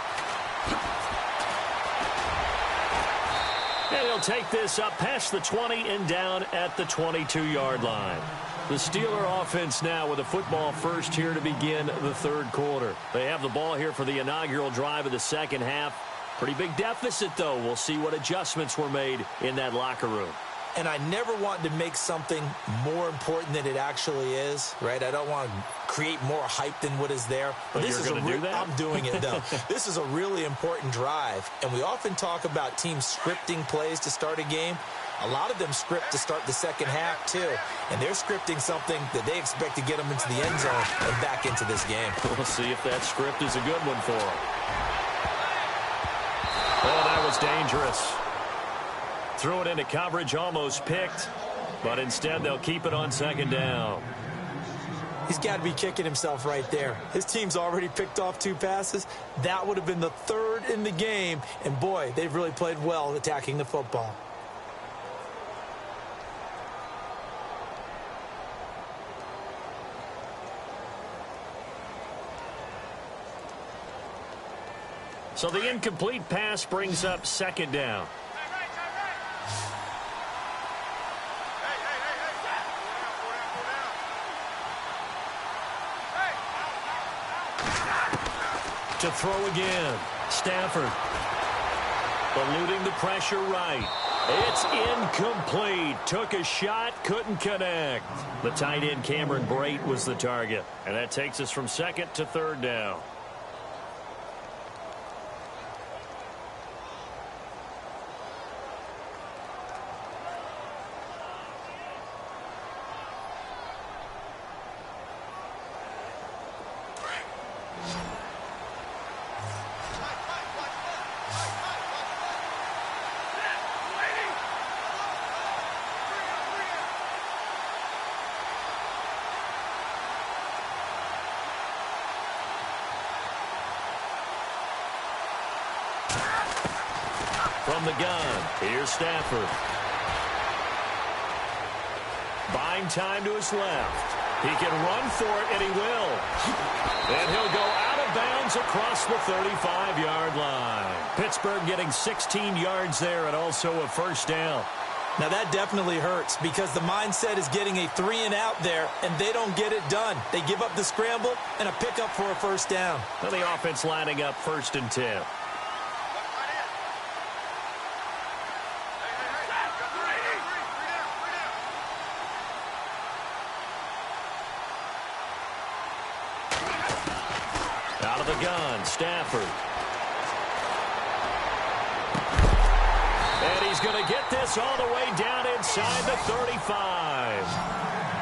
And he'll take this up past the 20 and down at the 22-yard line. The Steeler offense now with a football first here to begin the third quarter. They have the ball here for the inaugural drive of the second half. Pretty big deficit, though. We'll see what adjustments were made in that locker room. And I never want to make something more important than it actually is, right? I don't want to create more hype than what is there. But this you're is going to do that? I'm doing it, though. This is a really important drive. And we often talk about teams scripting plays to start a game. A lot of them script to start the second half, too. And they're scripting something that they expect to get them into the end zone and back into this game. We'll see if that script is a good one for them. Oh, that was dangerous. Threw it into coverage, almost picked, but instead they'll keep it on second down. He's got to be kicking himself right there. His team's already picked off 2 passes. That would have been the 3rd in the game. And, boy, they've really played well attacking the football. So the incomplete pass brings up second down. To throw again. Stafford. Eluding the pressure right. It's incomplete. Took a shot, couldn't connect. The tight end Cameron Brate was the target. And that takes us from second to third down. From the gun, here's Stafford. Buying time to his left. He can run for it, and he will. And he'll go out of bounds across the 35-yard line. Pittsburgh getting 16 yards there and also a first down. Now, that definitely hurts because the mindset is getting a 3-and-out there, and they don't get it done. They give up the scramble and a pickup for a first down. And the offense lining up 1st and 10. Out of the gun, Stafford. And he's going to get this all the way down inside the 35.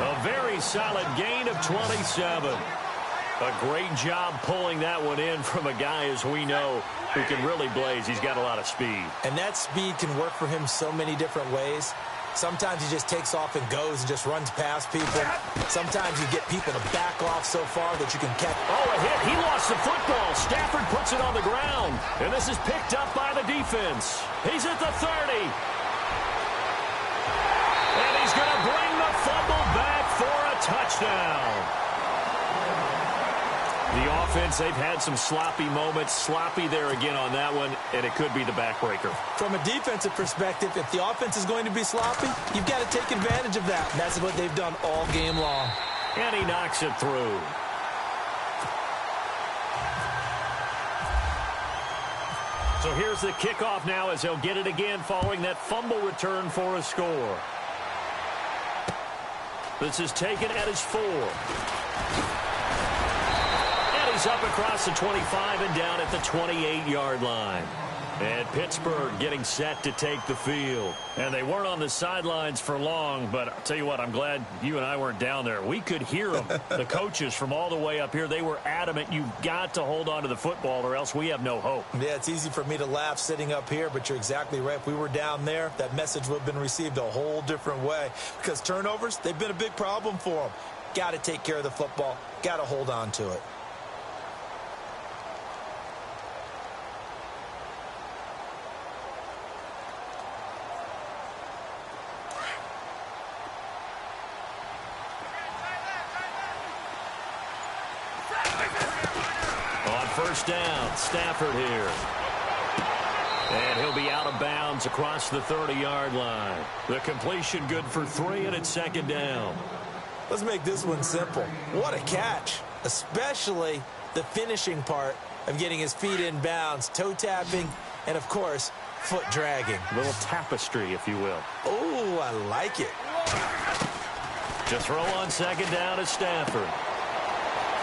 A very solid gain of 27. A great job pulling that one in from a guy, as we know, who can really blaze. He's got a lot of speed. And that speed can work for him so many different ways. Sometimes he just takes off and goes and just runs past people. Sometimes you get people to back off so far that you can catch. Oh, a hit. He lost the football. Stafford puts it on the ground. And this is picked up by the defense. He's at the 30. And he's going to bring the fumble back for a touchdown. The offense, they've had some sloppy moments. Sloppy there again on that one, and it could be the backbreaker. From a defensive perspective, if the offense is going to be sloppy, you've got to take advantage of that. And that's what they've done all game long. And he knocks it through. So here's the kickoff now as he'll get it again following that fumble return for a score. This is taken at his 4. He's up across the 25 and down at the 28-yard line. And Pittsburgh getting set to take the field. And they weren't on the sidelines for long, but I'll tell you what, I'm glad you and I weren't down there. We could hear them. The coaches from all the way up here, they were adamant, you've got to hold on to the football or else we have no hope. Yeah, it's easy for me to laugh sitting up here, but you're exactly right. If we were down there, that message would have been received a whole different way. Because turnovers, they've been a big problem for them. Got to take care of the football. Got to hold on to it. First down, Stafford here. And he'll be out of bounds across the 30-yard line. The completion good for 3, and it's 2nd down. Let's make this one simple. What a catch, especially the finishing part of getting his feet in bounds, toe tapping, and, of course, foot dragging. A little tapestry, if you will. Oh, I like it. To throw on 2nd down is Stafford.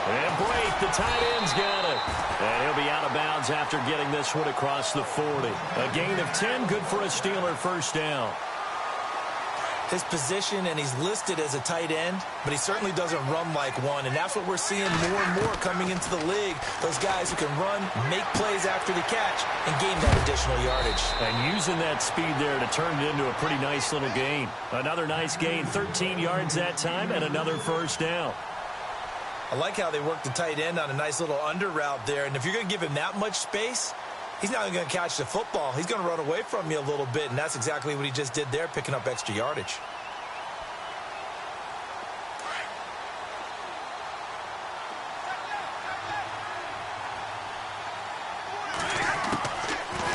And Brate, the tight end's got it. And he'll be out of bounds after getting this one across the 40. A gain of 10, good for a Steeler first down. His position, and he's listed as a tight end, but he certainly doesn't run like one. And that's what we're seeing more and more coming into the league. Those guys who can run, make plays after the catch, and gain that additional yardage. And using that speed there to turn it into a pretty nice little gain. Another nice gain, 13 yards that time, and another first down. I like how they work the tight end on a nice little under route there. And if you're going to give him that much space, he's not going to catch the football. He's going to run away from you a little bit, and that's exactly what he just did there, picking up extra yardage.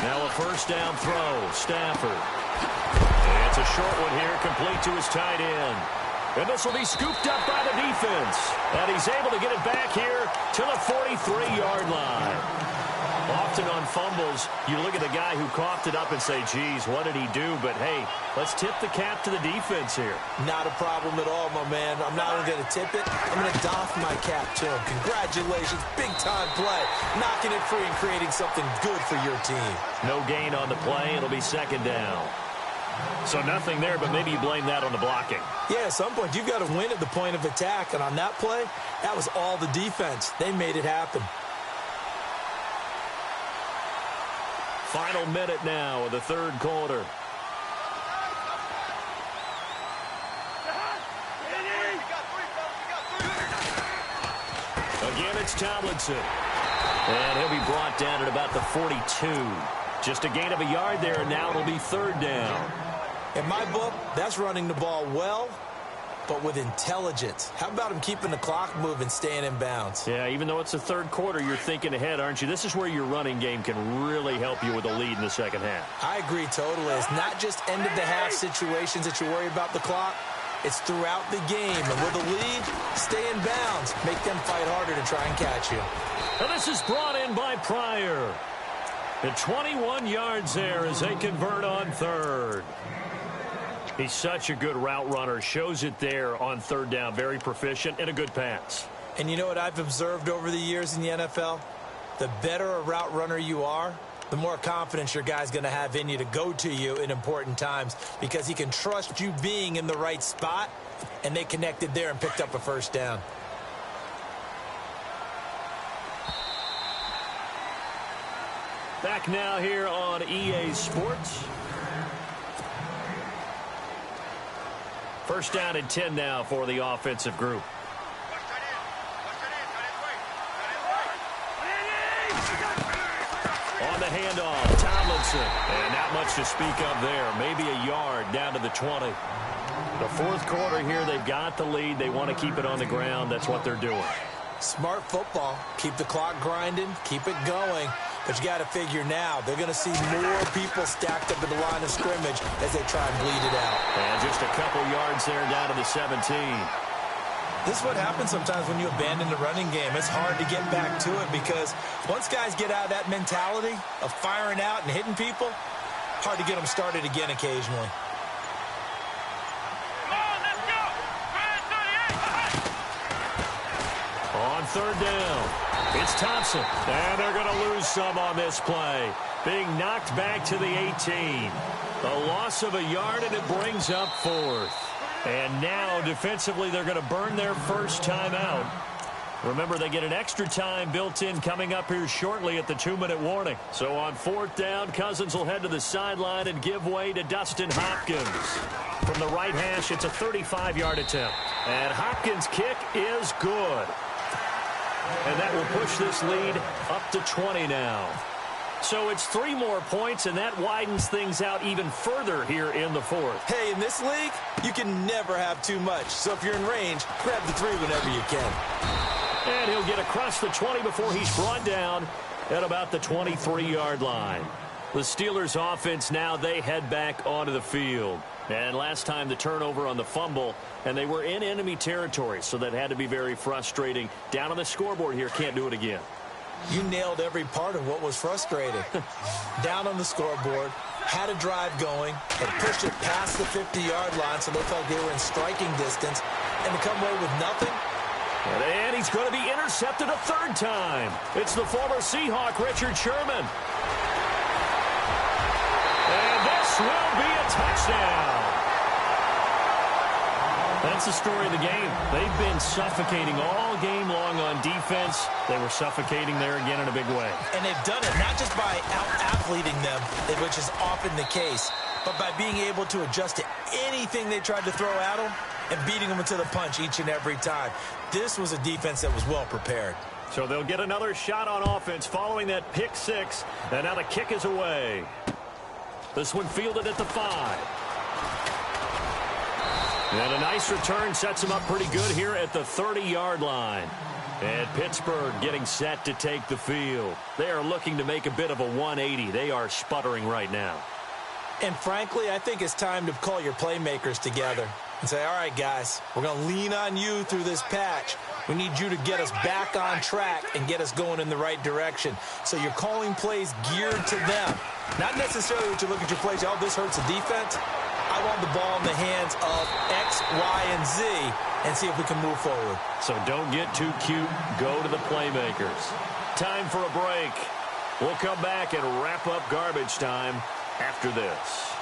Now a first down throw, Stafford. And it's a short one here, complete to his tight end. And this will be scooped up by the defense. And he's able to get it back here to the 43-yard line. Often on fumbles, you look at the guy who coughed it up and say, geez, what did he do? But, hey, let's tip the cap to the defense here. Not a problem at all, my man. I'm not only going to tip it, I'm going to doff my cap to him. Congratulations, big-time play. Knocking it free and creating something good for your team. No gain on the play. It'll be 2nd down. So nothing there, but maybe you blame that on the blocking. Yeah, at some point, you've got to win at the point of attack. And on that play, that was all the defense. They made it happen. Final minute now of the 3rd quarter. Again, it's Tomlinson. And he'll be brought down at about the 42. Just a gain of a yard there, and now it'll be 3rd down. In my book, that's running the ball well, but with intelligence. How about him keeping the clock moving, staying in bounds? Yeah, even though it's the 3rd quarter, you're thinking ahead, aren't you? This is where your running game can really help you with a lead in the 2nd half. I agree totally. It's not just end-of-the-half situations that you worry about the clock. It's throughout the game. And with a lead, stay in bounds. Make them fight harder to try and catch you. Now this is brought in by Pryor. At 21 yards there as they convert on 3rd. He's such a good route runner. Shows it there on 3rd down. Very proficient and a good pass. And you know what I've observed over the years in the NFL? The better a route runner you are, the more confidence your guy's going to have in you to go to you in important times because he can trust you being in the right spot, and they connected there and picked up a 1st down. Back now here on EA Sports. 1st down and 10 now for the offensive group. On the handoff, Tomlinson. And not much to speak of there. Maybe a yard down to the 20. The 4th quarter here, they've got the lead. They want to keep it on the ground. That's what they're doing. Smart football. Keep the clock grinding. Keep it going. But you got to figure now, they're going to see more people stacked up at the line of scrimmage as they try and bleed it out. And just a couple yards there down to the 17. This is what happens sometimes when you abandon the running game. It's hard to get back to it because once guys get out of that mentality of firing out and hitting people, hard to get them started again occasionally. On 3rd down, it's Thompson. And they're going to lose some on this play. Being knocked back to the 18. A loss of a yard, and it brings up 4th. And now, defensively, they're going to burn their 1st time out. Remember, they get an extra time built in coming up here shortly at the 2-minute warning. So on 4th down, Cousins will head to the sideline and give way to Dustin Hopkins. From the right hash, it's a 35-yard attempt. And Hopkins' kick is good. And that will push this lead up to 20 now. So it's 3 more points, and that widens things out even further here in the 4th. Hey, in this league, you can never have too much. So if you're in range, grab the 3 whenever you can. And he'll get across the 20 before he's brought down at about the 23-yard line. The Steelers' offense now, they head back onto the field. And last time the turnover on the fumble, and they were in enemy territory, so that had to be very frustrating. Down on the scoreboard here, can't do it again. You nailed every part of what was frustrating. Down on the scoreboard, had a drive going, had pushed it past the 50-yard line so looked like they were in striking distance, and to come away with nothing. And he's going to be intercepted a 3rd time. It's the former Seahawk, Richard Sherman. And this will be a touchdown. That's the story of the game. They've been suffocating all game long on defense. They were suffocating there again in a big way. And they've done it not just by out-athleting them, which is often the case, but by being able to adjust to anything they tried to throw at them and beating them into the punch each and every time. This was a defense that was well prepared. So they'll get another shot on offense following that pick 6. And now the kick is away. This one fielded at the 5. And a nice return sets him up pretty good here at the 30-yard line. And Pittsburgh getting set to take the field. They are looking to make a bit of a 180. They are sputtering right now. And frankly, I think it's time to call your playmakers together and say, all right, guys, we're going to lean on you through this patch. We need you to get us back on track and get us going in the right direction. So you're calling plays geared to them. Not necessarily that you look at your plays, oh, this hurts the defense. I want the ball in the hands of X, Y, and Z and see if we can move forward. So don't get too cute. Go to the playmakers. Time for a break. We'll come back and wrap up garbage time after this.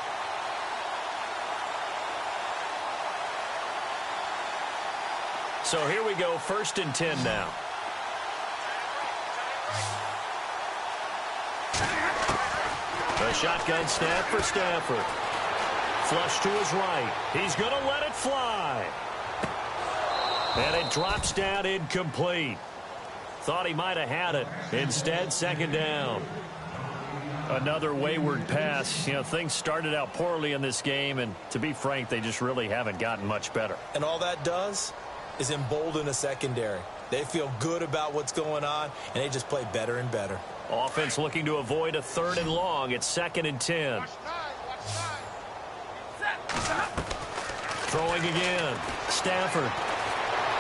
So here we go, 1st and 10 now. A shotgun snap for Stafford. Flush to his right. He's going to let it fly. And it drops down incomplete. Thought he might have had it. Instead, 2nd down. Another wayward pass. You know, things started out poorly in this game, and to be frank, they just really haven't gotten much better. And all that does is embolden a secondary. They feel good about what's going on, and they just play better and better. Offense looking to avoid a 3rd and long. It's 2nd and 10. Throwing again. Stafford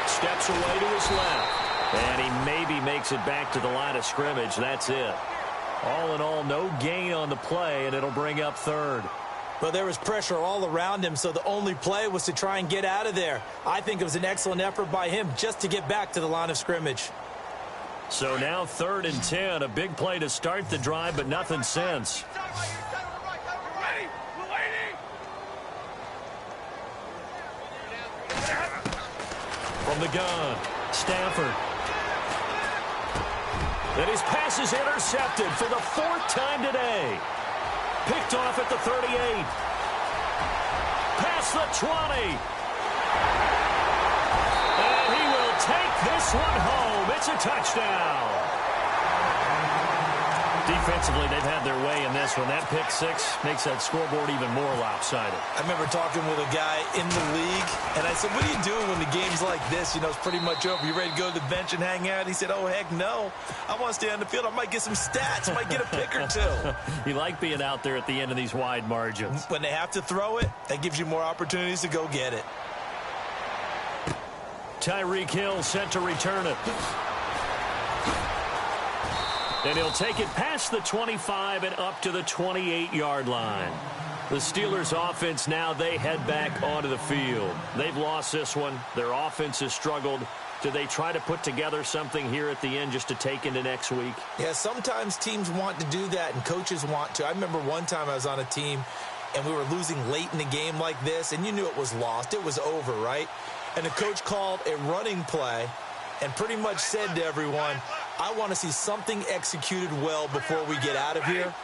steps away to his left. And he maybe makes it back to the line of scrimmage. That's it. All in all, no gain on the play, and it'll bring up 3rd. But there was pressure all around him, so the only play was to try and get out of there. I think it was an excellent effort by him just to get back to the line of scrimmage. So now 3rd and 10, a big play to start the drive, but nothing since. From the gun, Stafford. And his pass is intercepted for the 4th time today. Picked off at the 38. Past the 20. And he will take this one home. It's a touchdown. Defensively, they've had their way in this one. That pick 6 makes that scoreboard even more lopsided. I remember talking with a guy in the league, and I said, what are you doing when the game's like this? You know, it's pretty much over. You ready to go to the bench and hang out? He said, oh, heck no. I want to stay on the field. I might get some stats. I might get a pick or 2. You like being out there at the end of these wide margins. When they have to throw it, that gives you more opportunities to go get it. Tyreek Hill set to return it. And he'll take it past the 25 and up to the 28-yard line. The Steelers' offense now, they head back onto the field. They've lost this one. Their offense has struggled. Do they try to put together something here at the end just to take into next week? Yeah, sometimes teams want to do that and coaches want to. I remember one time I was on a team and we were losing late in the game like this, and you knew it was lost. It was over, right? And the coach called a running play and pretty much said to everyone, I want to see something executed well before we get out of here.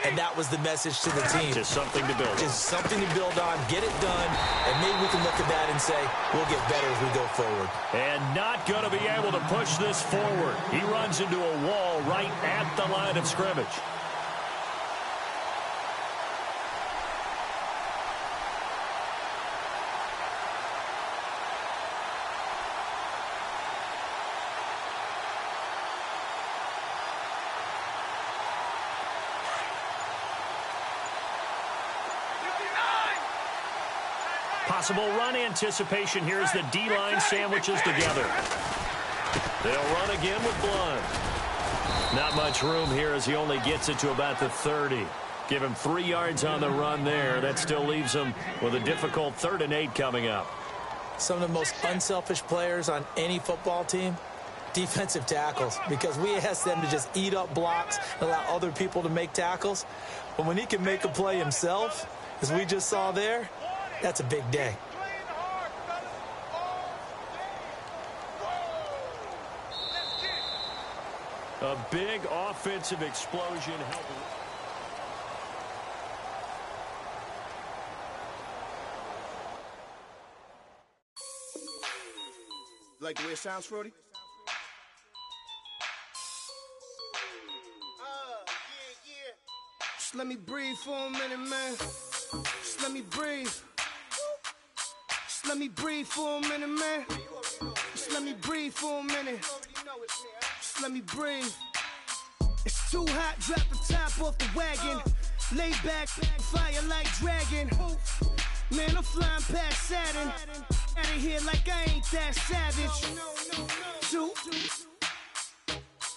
And that was the message to the team. Just something to build on. Just something to build on, get it done, and maybe we can look at that and say, we'll get better as we go forward. And not going to be able to push this forward. He runs into a wall right at the line of scrimmage. Possible run anticipation here as the D-line sandwiches together. They'll run again with Blunt. Not much room here as he only gets it to about the 30. Give him 3 yards on the run there. That still leaves him with a difficult 3rd and 8 coming up. Some of the most unselfish players on any football team, defensive tackles, because we ask them to just eat up blocks and allow other people to make tackles. But when he can make a play himself, as we just saw there, that's a big day. A big offensive explosion. Like the way it sounds, Frody? Yeah. Just let me breathe for a minute, man. Just let me breathe. Just let me breathe for a minute, man. Just let me breathe for a minute. Just let me breathe. It's too hot, drop the top off the wagon. Lay back, fire like dragon. Man, I'm flying past Saturn. Out of here like I ain't that savage. Two.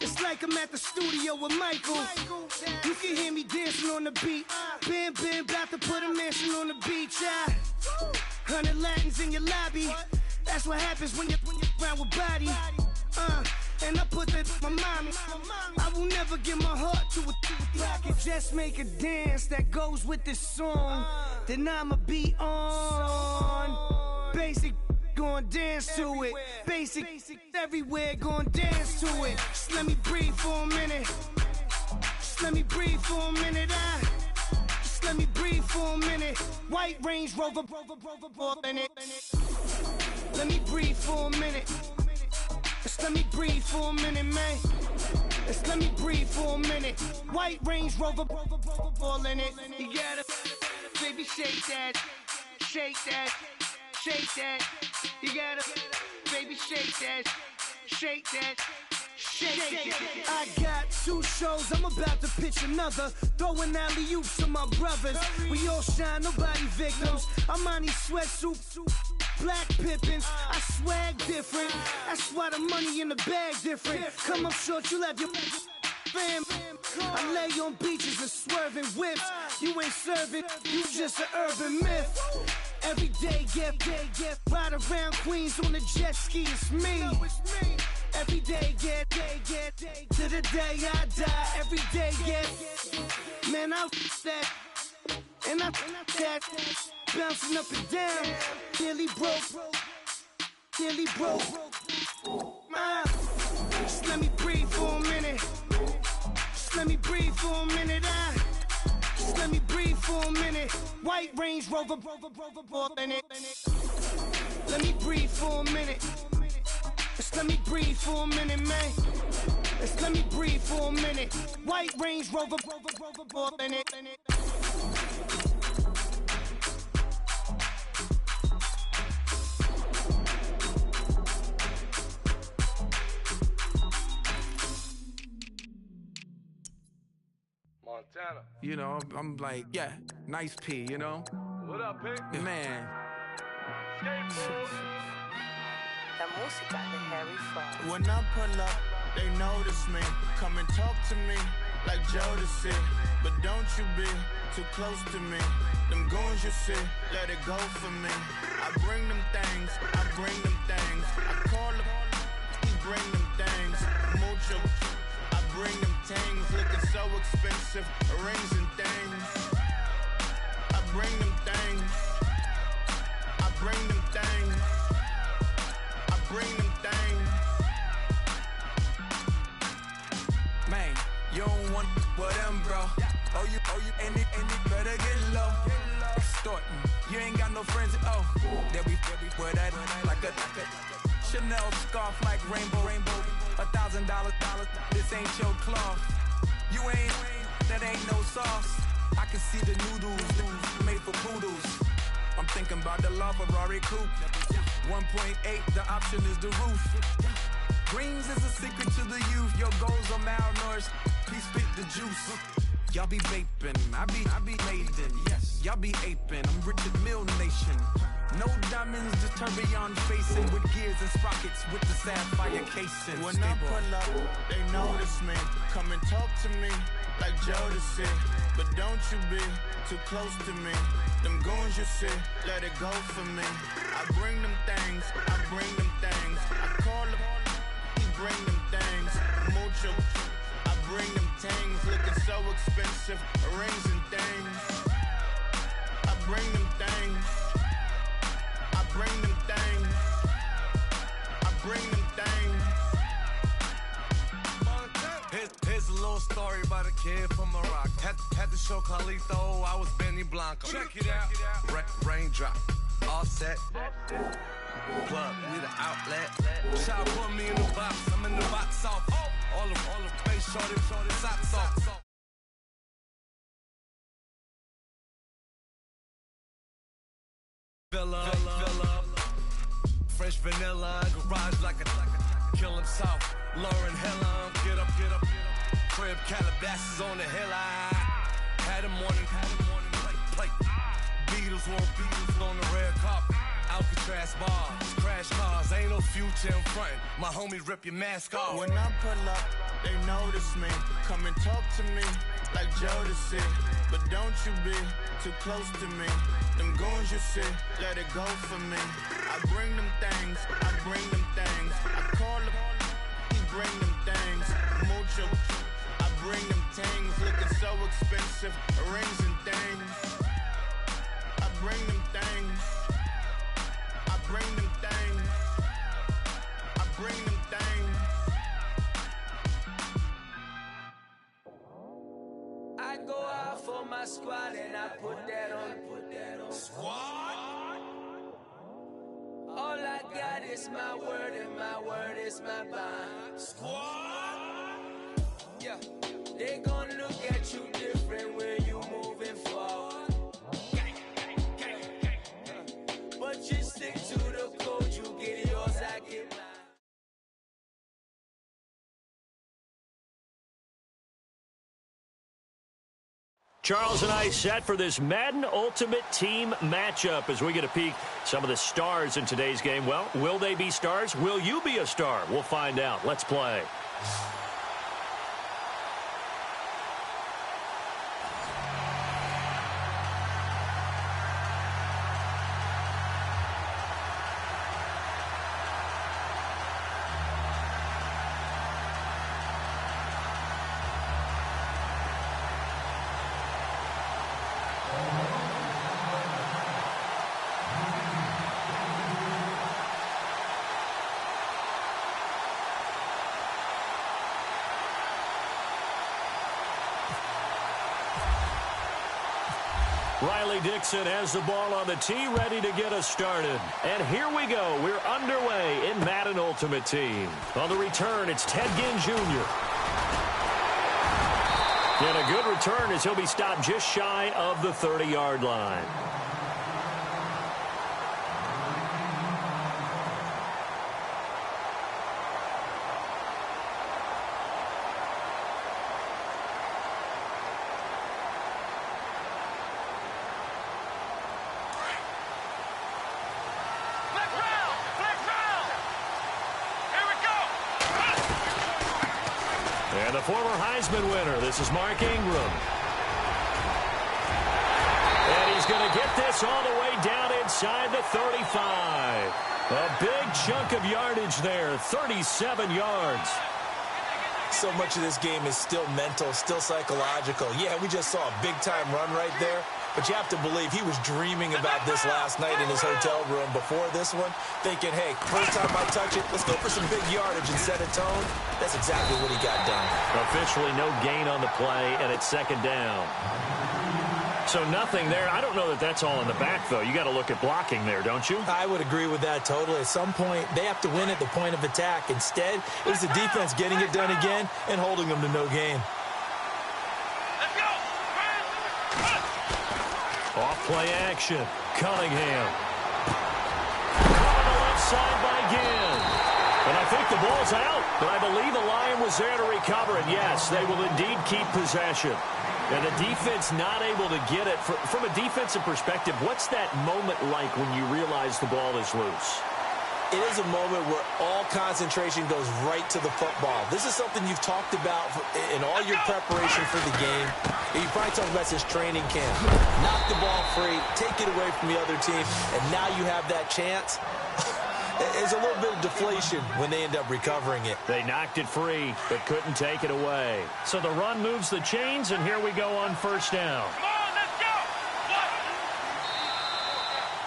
It's like I'm at the studio with Michael. You can hear me dancing on the beat. Ben, about to put a mansion on the beach. 100 Latins in your lobby. That's what happens when you're around with body. And I put that in my mommy. I will never give my heart to a I can just make a dance that goes with this song. Then I'ma be on. Basic, gon' dance to it. Basic, everywhere, gon' dance to it. Just let me breathe for a minute. Just let me breathe for a minute. Just let me breathe for a minute. White Range Rover, in it. Let me breathe for a minute. Just let me breathe for a minute, man. Just let me breathe for a minute. White Range Rover, all in it. You gotta, baby, shake that, shake that, shake that. You gotta, baby, shake that, shake that. I got 2 shows, I'm about to pitch another. Throwing alley-oops to my brothers. We all shine, nobody victims. I'm on these sweatsuits, black Pippins. I swag different. That's why the money in the bag different. Come up short, you'll have your fam. I lay on beaches and swerving whips. You ain't serving, you just an urban myth. Every day, get ride around Queens on the jet ski, it's me. Every day, get to the day I die. Every day, get man, I that and I that bouncing up and down. Nearly broke. Just let me breathe for a minute. Just let me breathe for a minute. Just let me breathe for a minute. White Range Rover, in it. Let me breathe for a minute. Just let me breathe for a minute, man. Just let me breathe for a minute. White Range Rover, in it. Montana. You know, I'm like, yeah, nice P, you know? What up, Pink? Man. La música de Harry Fraud. When I pull up, they notice me. Come and talk to me like Jodeci. But don't you be too close to me. Them goons you see, let it go for me. I bring them things, I bring them things. I call them, he bring them things. Mucho, I bring them things. Looking so expensive, rings and things. I bring them things. I bring them things. I bring them things. Man, you don't want with them, bro. Oh, you, and it better get low. Extorting, you ain't got no friends. Oh, they'll be wear that like a Chanel scarf like rainbow. $1,000, this ain't your cloth. You ain't, that ain't no sauce. I can see the noodles made for poodles. I'm thinking about the La Ferrari coupe. 1.8, the option is the roof. Greens is a secret to the youth. Your goals are malnourished. Please spit the juice. Y'all be vaping, I be laden. Yes, y'all be aping. I'm Richard Mill Nation. No diamonds, just tourbillon facing with gears and sprockets with the sapphire casing. When I pull up, they notice me. Come and talk to me like Jodeci. But don't you be too close to me. Them goons you see, let it go for me. I bring them things, I bring them things. I call them, he bring them things. Mucho, I bring them things. Looking so expensive, rings and things. I bring them things. I bring them things. I bring them things. Here's a little story about a kid from Morocco. Had to show Carlito I was Benny Blanco. Check it out. Raindrop, all set. Plug, need an outlet. Shot put me in the box. I'm in the box off. All the face shorty, socks off. Villa, fresh vanilla, garage like a kill him soft. Lauren Hilla, get up. Crib Calabasas on the hill. I had him morning, plate. Beatles on the red carpet. Alcatraz bars, crash cars, ain't no future in front. My homie rip your mask off. When I pull up, they notice me. Come and talk to me like Jodeci. But don't you be too close to me. Them goons you see, let it go for me. I bring them things, I bring them things. I call them, he bring them things. Mucho, I bring them things. Looking so expensive, rings and things. I bring them things. I bring them things. I bring them things. I go out for my squad and I put that on. Squad? All I got is my word and my word is my bond. Squad? Yeah, they gon' look at Charles and I set for this Madden Ultimate Team matchup as we get a peek some of the stars in today's game. Well, will they be stars? Will you be a star? We'll find out. Let's play. Riley Dixon has the ball on the tee, ready to get us started. And here we go. We're underway in Madden Ultimate Team. On the return, it's Ted Ginn Jr. And a good return as he'll be stopped just shy of the 30-yard line. And the former Heisman winner, this is Mark Ingram. And he's going to get this all the way down inside the 35. A big chunk of yardage there, 37 yards. So much of this game is still mental, still psychological. Yeah, we just saw a big-time run right there. But you have to believe he was dreaming about this last night in his hotel room before this one, thinking, hey, first time I touch it, let's go for some big yardage and set a tone. That's exactly what he got done. Officially no gain on the play, and it's second down. So nothing there. I don't know that that's all in the back, though. You got to look at blocking there, don't you? I would agree with that totally. At some point, they have to win at the point of attack. Instead, it was the defense getting it done again and holding them to no gain. Off play action. Cunningham. Caught on the left side by Ginn. And I think the ball's out, but I believe the Lion was there to recover it. Yes, they will indeed keep possession. And the defense not able to get it. From a defensive perspective, what's that moment like when you realize the ball is loose? It is a moment where all concentration goes right to the football. This is something you've talked about in all your preparation for the game. You probably talked about this training camp. Knock the ball free, take it away from the other team, and now you have that chance. There's a little bit of deflation when they end up recovering it. They knocked it free, but couldn't take it away. So the run moves the chains, and here we go on first down.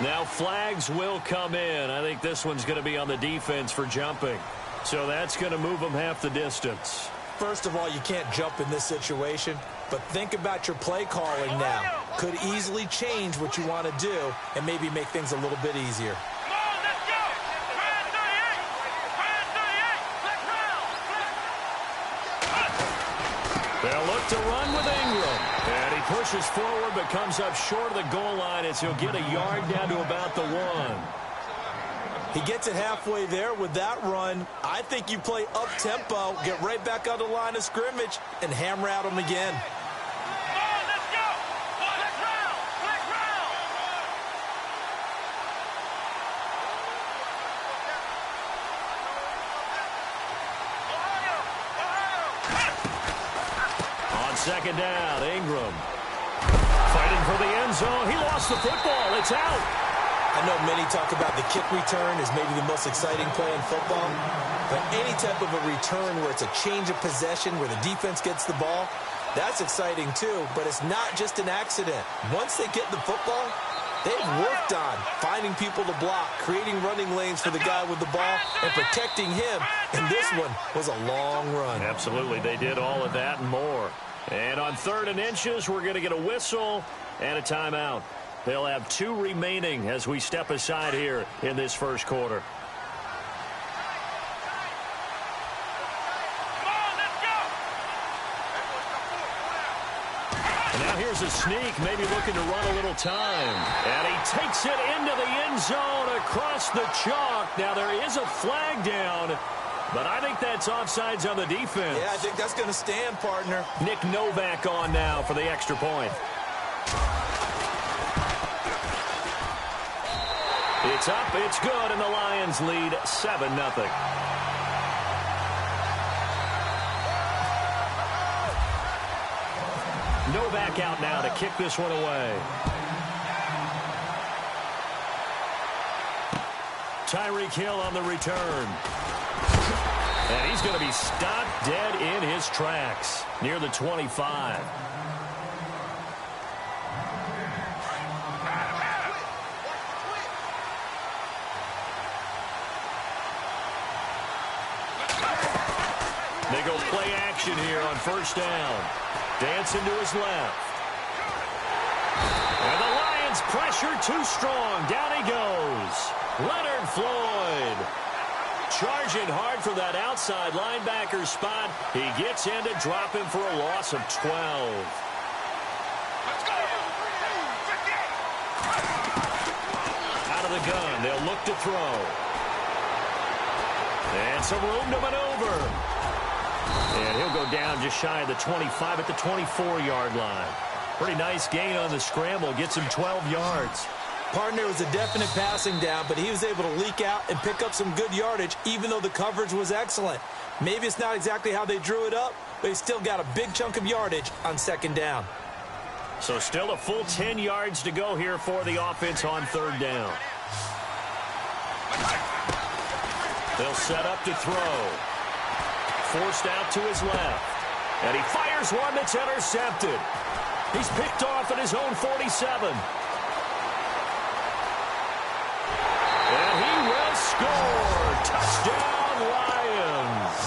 Now flags will come in. I think this one's going to be on the defense for jumping. So that's going to move them half the distance. First of all, you can't jump in this situation, but think about your play calling now. Could easily change what you want to do and maybe make things a little bit easier. They'll look to run with Ingram. And he pushes forward but comes up short of the goal line as he'll get a yard down to about the 1. He gets it halfway there with that run. I think you play up-tempo, get right back on the line of scrimmage, and hammer at him again. Second down, Ingram. Fighting for the end zone. He lost the football. It's out. I know many talk about the kick return as maybe the most exciting play in football. But any type of a return where it's a change of possession, where the defense gets the ball, that's exciting too. But it's not just an accident. Once they get the football, they've worked on finding people to block, creating running lanes for the guy with the ball, and protecting him. And this one was a long run. Absolutely. They did all of that and more. And on 3rd and inches, we're going to get a whistle and a timeout. They'll have 2 remaining as we step aside here in this first quarter. And now here's a sneak, maybe looking to run a little time. And he takes it into the end zone across the chalk. Now there is a flag down. But I think that's offsides on the defense. Yeah, I think that's going to stand, partner. Nick Novak on now for the extra point. It's up, it's good, and the Lions lead 7-0. Novak out now to kick this one away. Tyreek Hill on the return. And he's going to be stopped dead in his tracks near the 25. They go play action here on first down. Dancing to his left. And the Lions pressure too strong. Down he goes. Leonard Floyd. Charging hard for that outside linebacker spot. He gets in to drop him for a loss of 12. Out of the gun. They'll look to throw. And some room to maneuver. And he'll go down just shy of the 25 at the 24-yard line. Pretty nice gain on the scramble. Gets him 12 yards. Partner, was a definite passing down, but he was able to leak out and pick up some good yardage, even though the coverage was excellent. Maybe it's not exactly how they drew it up, but he still got a big chunk of yardage on second down. So still a full 10 yards to go here for the offense on third down. They'll set up to throw. Forced out to his left. And he fires one that's intercepted. He's picked off at his own 47. And he will score. Touchdown, Lions.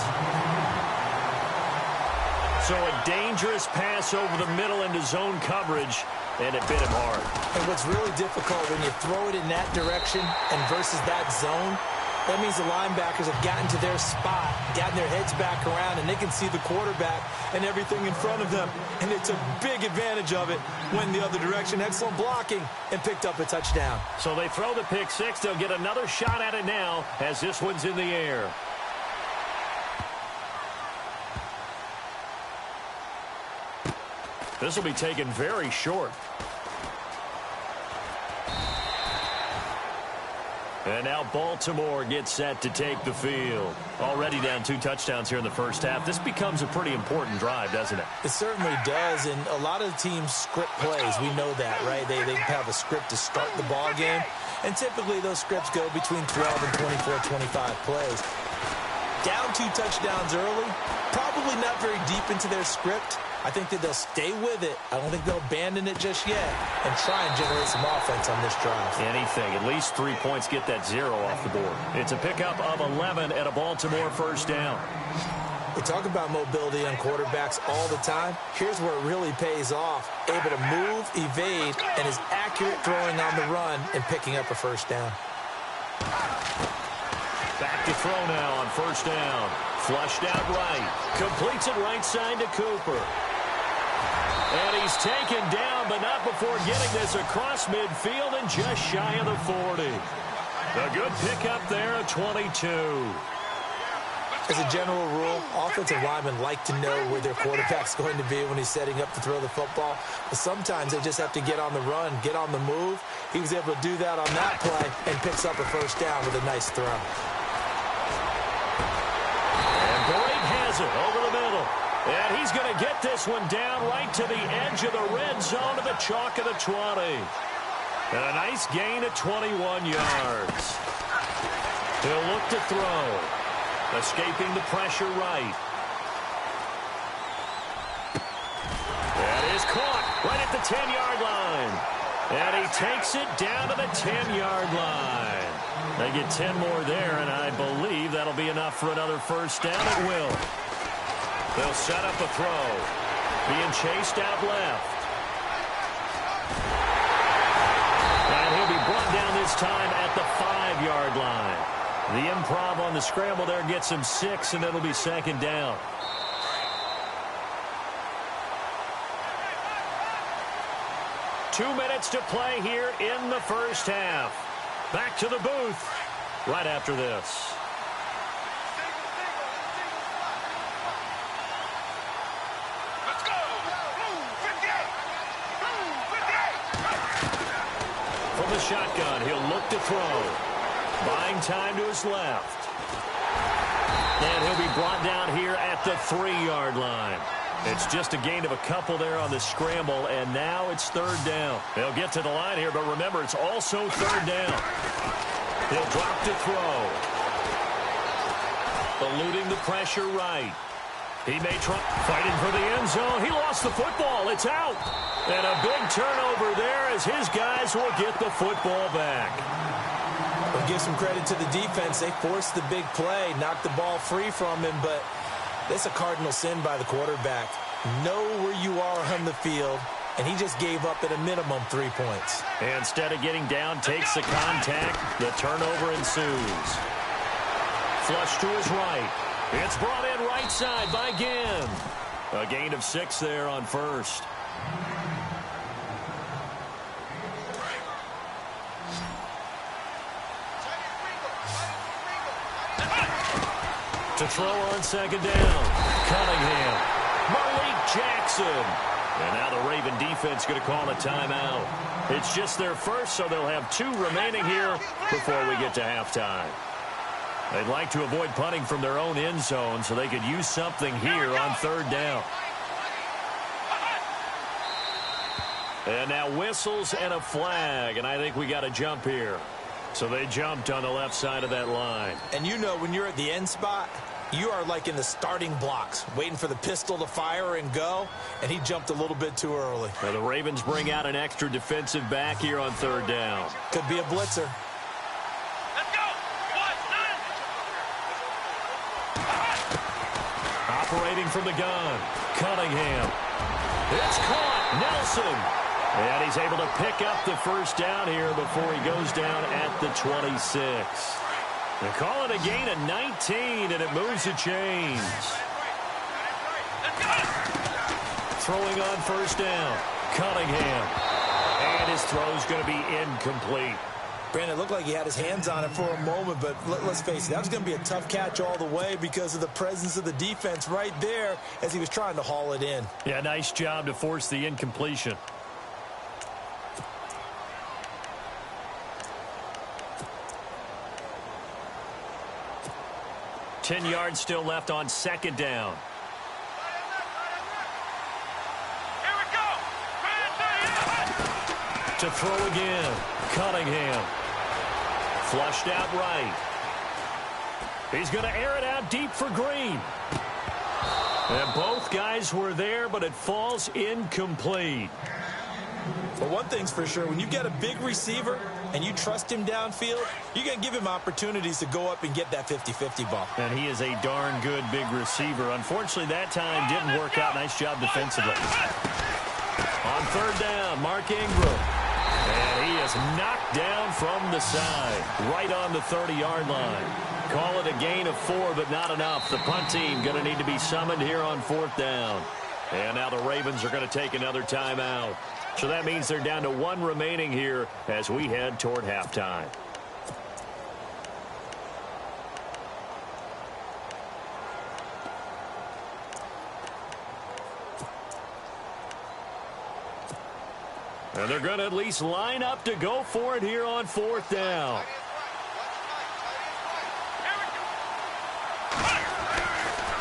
So a dangerous pass over the middle into zone coverage, and it bit him hard. And what's really difficult when you throw it in that direction and versus that zone, that means the linebackers have gotten to their spot, gotten their heads back around, and they can see the quarterback and everything in front of them. And it's a big advantage of it when the other direction. Excellent blocking and picked up a touchdown. So they throw the pick six. They'll get another shot at it now as this one's in the air. This will be taken very short. And now Baltimore gets set to take the field. Already down 2 touchdowns here in the first half. This becomes a pretty important drive, doesn't it? It certainly does, and a lot of teams script plays. We know that, right? They have a script to start the ball game, and typically those scripts go between 12 and 24, 25 plays. Down 2 touchdowns early, probably not very deep into their script. I think that they'll stay with it. I don't think they'll abandon it just yet and try and generate some offense on this drive. Anything. At least 3 points, get that 0 off the board. It's a pickup of 11 at a Baltimore first down. We talk about mobility on quarterbacks all the time. Here's where it really pays off. Able to move, evade, and is accurate throwing on the run and picking up a first down. Back to throw now on first down. Flushed out right. Completes it right side to Cooper. And he's taken down, but not before getting this across midfield and just shy of the 40. A good pickup there at 22. As a general rule, offensive linemen like to know where their quarterback's going to be when he's setting up to throw the football. But sometimes they just have to get on the run, get on the move. He was able to do that on that play and picks up a first down with a nice throw. Over the middle. And he's going to get this one down right to the edge of the red zone to the chalk of the 20. And a nice gain of 21 yards. He'll look to throw. Escaping the pressure right. That is caught right at the 10-yard line. And he takes it down to the 10-yard line. They get 10 more there, and I believe that'll be enough for another first down. It will. They'll set up a throw. Being chased out left. And he'll be brought down this time at the 5-yard line. The improv on the scramble there gets him 6, and it'll be second down. Two minutes to play here in the first half. Back to the booth right after this. From the shotgun, he'll look to throw. Buying time to his left. And he'll be brought down here at the 3-yard line. It's just a gain of a couple there on the scramble, and now it's third down. They'll get to the line here, but remember, it's also third down. He'll drop to throw. Eluding the pressure right. He may try fighting for the end zone. He lost the football. It's out. And a big turnover there as his guys will get the football back. We'll give some credit to the defense. They forced the big play, knocked the ball free from him, but that's a cardinal sin by the quarterback. Know where you are on the field, and he just gave up at a minimum 3 points. Instead of getting down, takes the contact. The turnover ensues. Flush to his right. It's brought in right side by Ginn. A gain of 6 there on first. To throw on second down. Cunningham. Malik Jackson. And now the Raven defense going to call a timeout. It's just their first, so they'll have 2 remaining here before we get to halftime. They'd like to avoid punting from their own end zone so they could use something here on third down. And now whistles and a flag, and I think we got a jump here. So they jumped on the left side of that line. And you know when you're at the end spot, you are like in the starting blocks, waiting for the pistol to fire and go, and he jumped a little bit too early. Now the Ravens bring out an extra defensive back here on third down. Could be a blitzer. Operating from the gun, Cunningham. It's caught, Nelson. And he's able to pick up the first down here before he goes down at the 26. They call it a gain of 19, and it moves the chains. Throwing on first down, Cunningham. And his throw's going to be incomplete. Brandon, it looked like he had his hands on it for a moment, but let's face it, that was going to be a tough catch all the way because of the presence of the defense right there as he was trying to haul it in. Yeah, nice job to force the incompletion. Ten yards still left on second down. Here we go. To throw again, Cunningham. Flushed out right. He's going to air it out deep for Green. And both guys were there, but it falls incomplete. But one thing's for sure, when you get a big receiver and you trust him downfield, you're going to give him opportunities to go up and get that 50-50 ball. And he is a darn good big receiver. Unfortunately, that time didn't work out. Nice job defensively. On third down, Mark Ingram. And he is knocked down from the side, right on the 30-yard line. Call it a gain of 4, but not enough. The punt team going to need to be summoned here on fourth down. And now the Ravens are going to take another timeout. So that means they're down to 1 remaining here as we head toward halftime. And they're going to at least line up to go for it here on fourth down.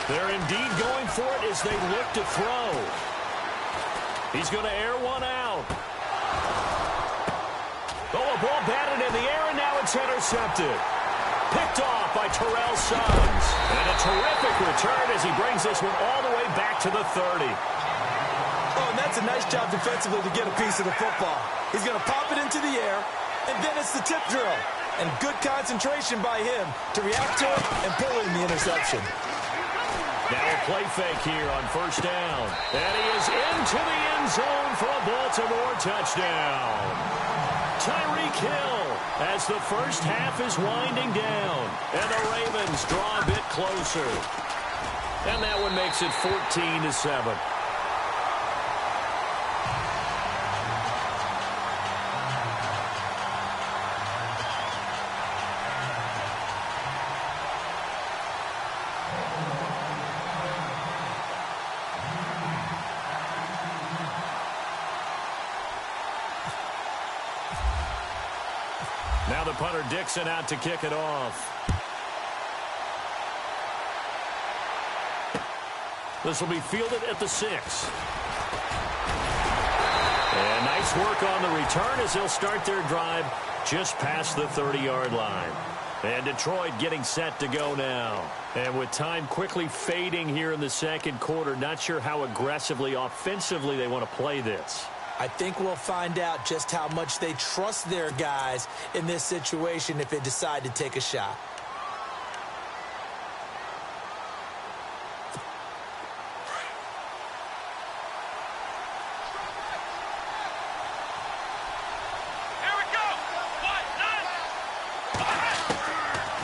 They're indeed going for it as they look to throw. He's going to air one out. Oh, a ball batted in the air, and now it's intercepted. Picked off by Terrell Suggs. And a terrific return as he brings this one all the way back to the 30. Oh, and that's a nice job defensively to get a piece of the football. He's going to pop it into the air, and then it's the tip drill. And good concentration by him to react to it and pull in the interception. Now a play fake here on first down. And he is into the end zone for a Baltimore touchdown. Tyreek Hill as the first half is winding down. And the Ravens draw a bit closer. And that one makes it 14-7. Now the punter Dixon out to kick it off. This will be fielded at the 6. And nice work on the return as they'll start their drive just past the 30-yard line. And Detroit getting set to go now. And with time quickly fading here in the second quarter, not sure how aggressively, offensively they want to play this. I think we'll find out just how much they trust their guys in this situation if they decide to take a shot.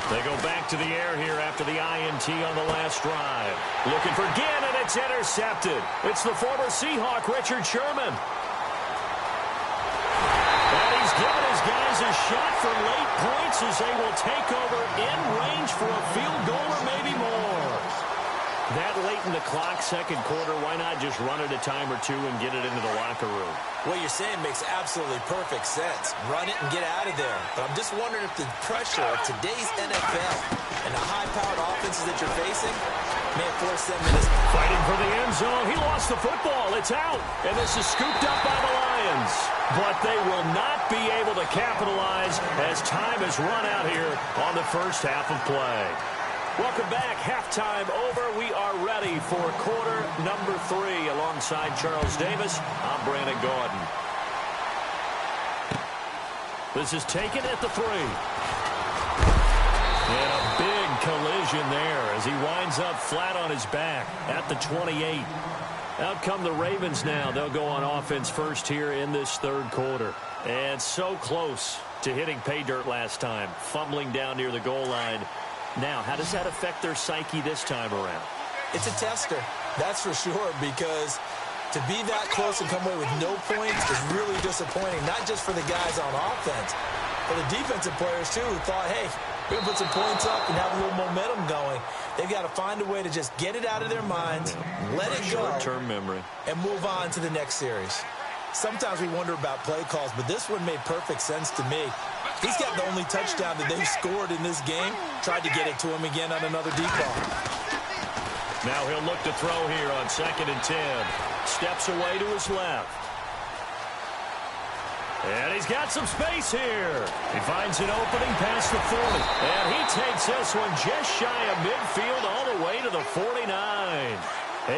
They go back to the air here after the INT on the last drive. Looking for Ginn, and it's intercepted. It's the former Seahawk, Richard Sherman. And he's given his guys a shot for late points as they will take over in range for a field goal or maybe more. That late in the clock, second quarter, why not just run it a time or two and get it into the locker room? What you're saying makes absolutely perfect sense. Run it and get out of there. But I'm just wondering if the pressure of today's NFL and the high-powered offenses that you're facing may have forced them into fighting for the end zone. He lost the football. It's out. And this is scooped up by the Lions. But they will not be able to capitalize as time has run out here on the first half of play. Welcome back. Halftime over. We are ready for quarter number 3. Alongside Charles Davis, I'm Brandon Gordon. This is taken at the 3. And a big collision there as he winds up flat on his back at the 28. Out come the Ravens now. They'll go on offense first here in this third quarter. And so close to hitting pay dirt last time. Fumbling down near the goal line. Now, how does that affect their psyche this time around? It's a tester, that's for sure, because to be that close and come away with no points is really disappointing, not just for the guys on offense, but the defensive players, too, who thought, hey, we're going to put some points up and have a little momentum going. They've got to find a way to just get it out of their minds, let it go, short-term memory, and move on to the next series. Sometimes we wonder about play calls, but this one made perfect sense to me. He's got the only touchdown that they've scored in this game. Tried to get it to him again on another deep ball. Now he'll look to throw here on 2nd and 10. Steps away to his left. And he's got some space here. He finds an opening past the 40. And he takes this one just shy of midfield all the way to the 49.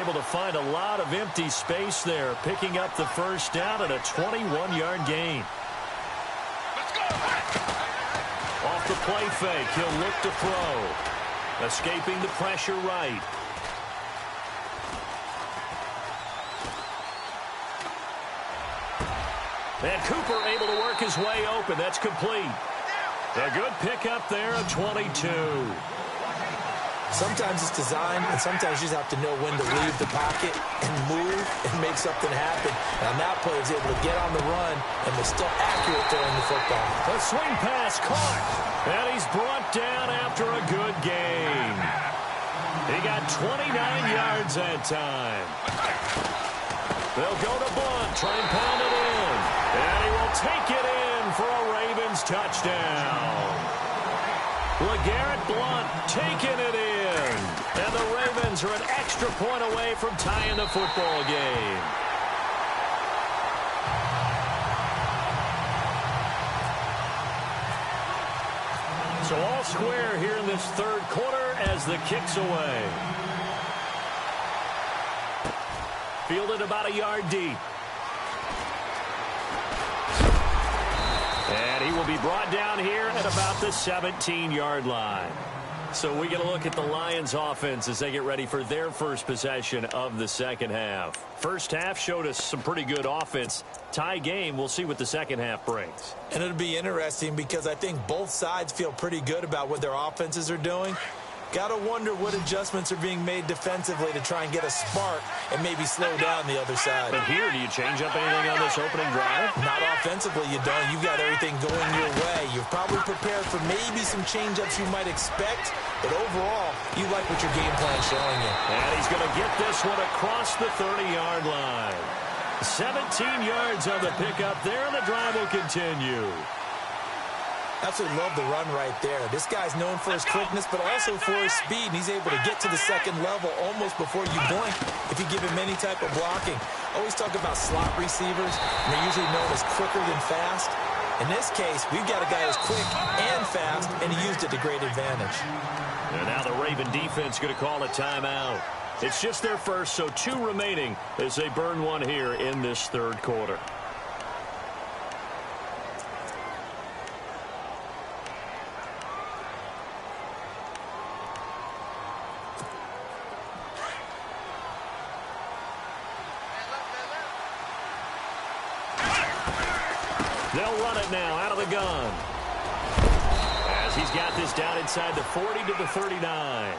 Able to find a lot of empty space there, picking up the first down at a 21-yard gain. Off the play fake, he'll look to throw. Escaping the pressure right. And Cooper able to work his way open. That's complete. A good pickup there, a 22. Sometimes it's designed, and sometimes you just have to know when to leave the pocket and move and make something happen. And on that play, he was able to get on the run and was still accurate throwing the football. The swing pass caught, and he's brought down after a good gain. He got 29 yards that time. They'll go to Blunt, try and pound it in. And he will take it in for a Ravens touchdown. LeGarrette Blunt taking it in. And the Ravens are an extra point away from tying the football game. So all square here in this third quarter as the kick's away. Fielded about a yard deep. And he will be brought down here at about the 17-yard line. So we get a look at the Lions offense as they get ready for their first possession of the second half. First half showed us some pretty good offense. Tie game, we'll see what the second half brings. And it'll be interesting because I think both sides feel pretty good about what their offenses are doing. Got to wonder what adjustments are being made defensively to try and get a spark and maybe slow down the other side. But here, do you change up anything on this opening drive? Not offensively, you don't. You've got everything going your way. You're probably prepared for maybe some change-ups you might expect, but overall, you like what your game plan is showing you. And he's going to get this one across the 30-yard line. 17 yards on the pickup there, and the drive will continue. Absolutely love the run right there. This guy's known for his quickness, but also for his speed. And he's able to get to the second level almost before you blink if you give him any type of blocking. I always talk about slot receivers, and they're usually known as quicker than fast. In this case, we've got a guy who's quick and fast, and he used it to great advantage. And now the Raven defense going to call a timeout. It's just their first, so 2 remaining as they burn one here in this third quarter. They'll run it now out of the gun. As he's got this down inside the 40 to the 39.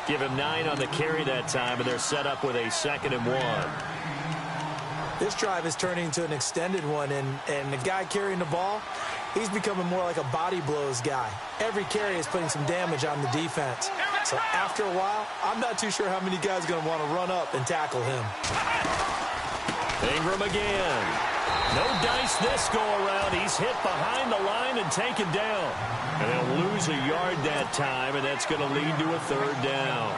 Give him 9 on the carry that time, and they're set up with a 2nd and 1. This drive is turning into an extended one, and the guy carrying the ball, he's becoming more like a body blows guy. Every carry is putting some damage on the defense. So after a while, I'm not too sure how many guys are going to want to run up and tackle him. Ingram again. No dice this go-around. He's hit behind the line and taken down. And they'll lose a yard that time, and that's going to lead to a 3rd down.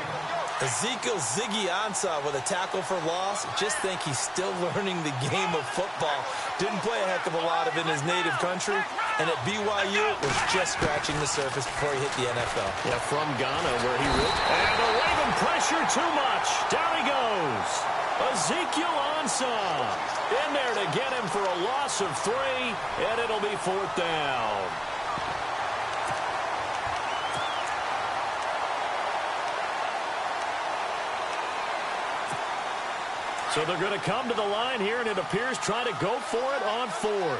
Ezekiel Ziggy Ansah with a tackle for loss. Just think he's still learning the game of football. Didn't play a heck of a lot of it in his native country. And at BYU, was just scratching the surface before he hit the NFL. Yeah, from Ghana where he ripped. And the Raven pressure too much. Down he goes. Ezekiel Ansah in there to get him for a loss of 3, and it'll be 4th down. So they're going to come to the line here, and it appears try to go for it on 4th.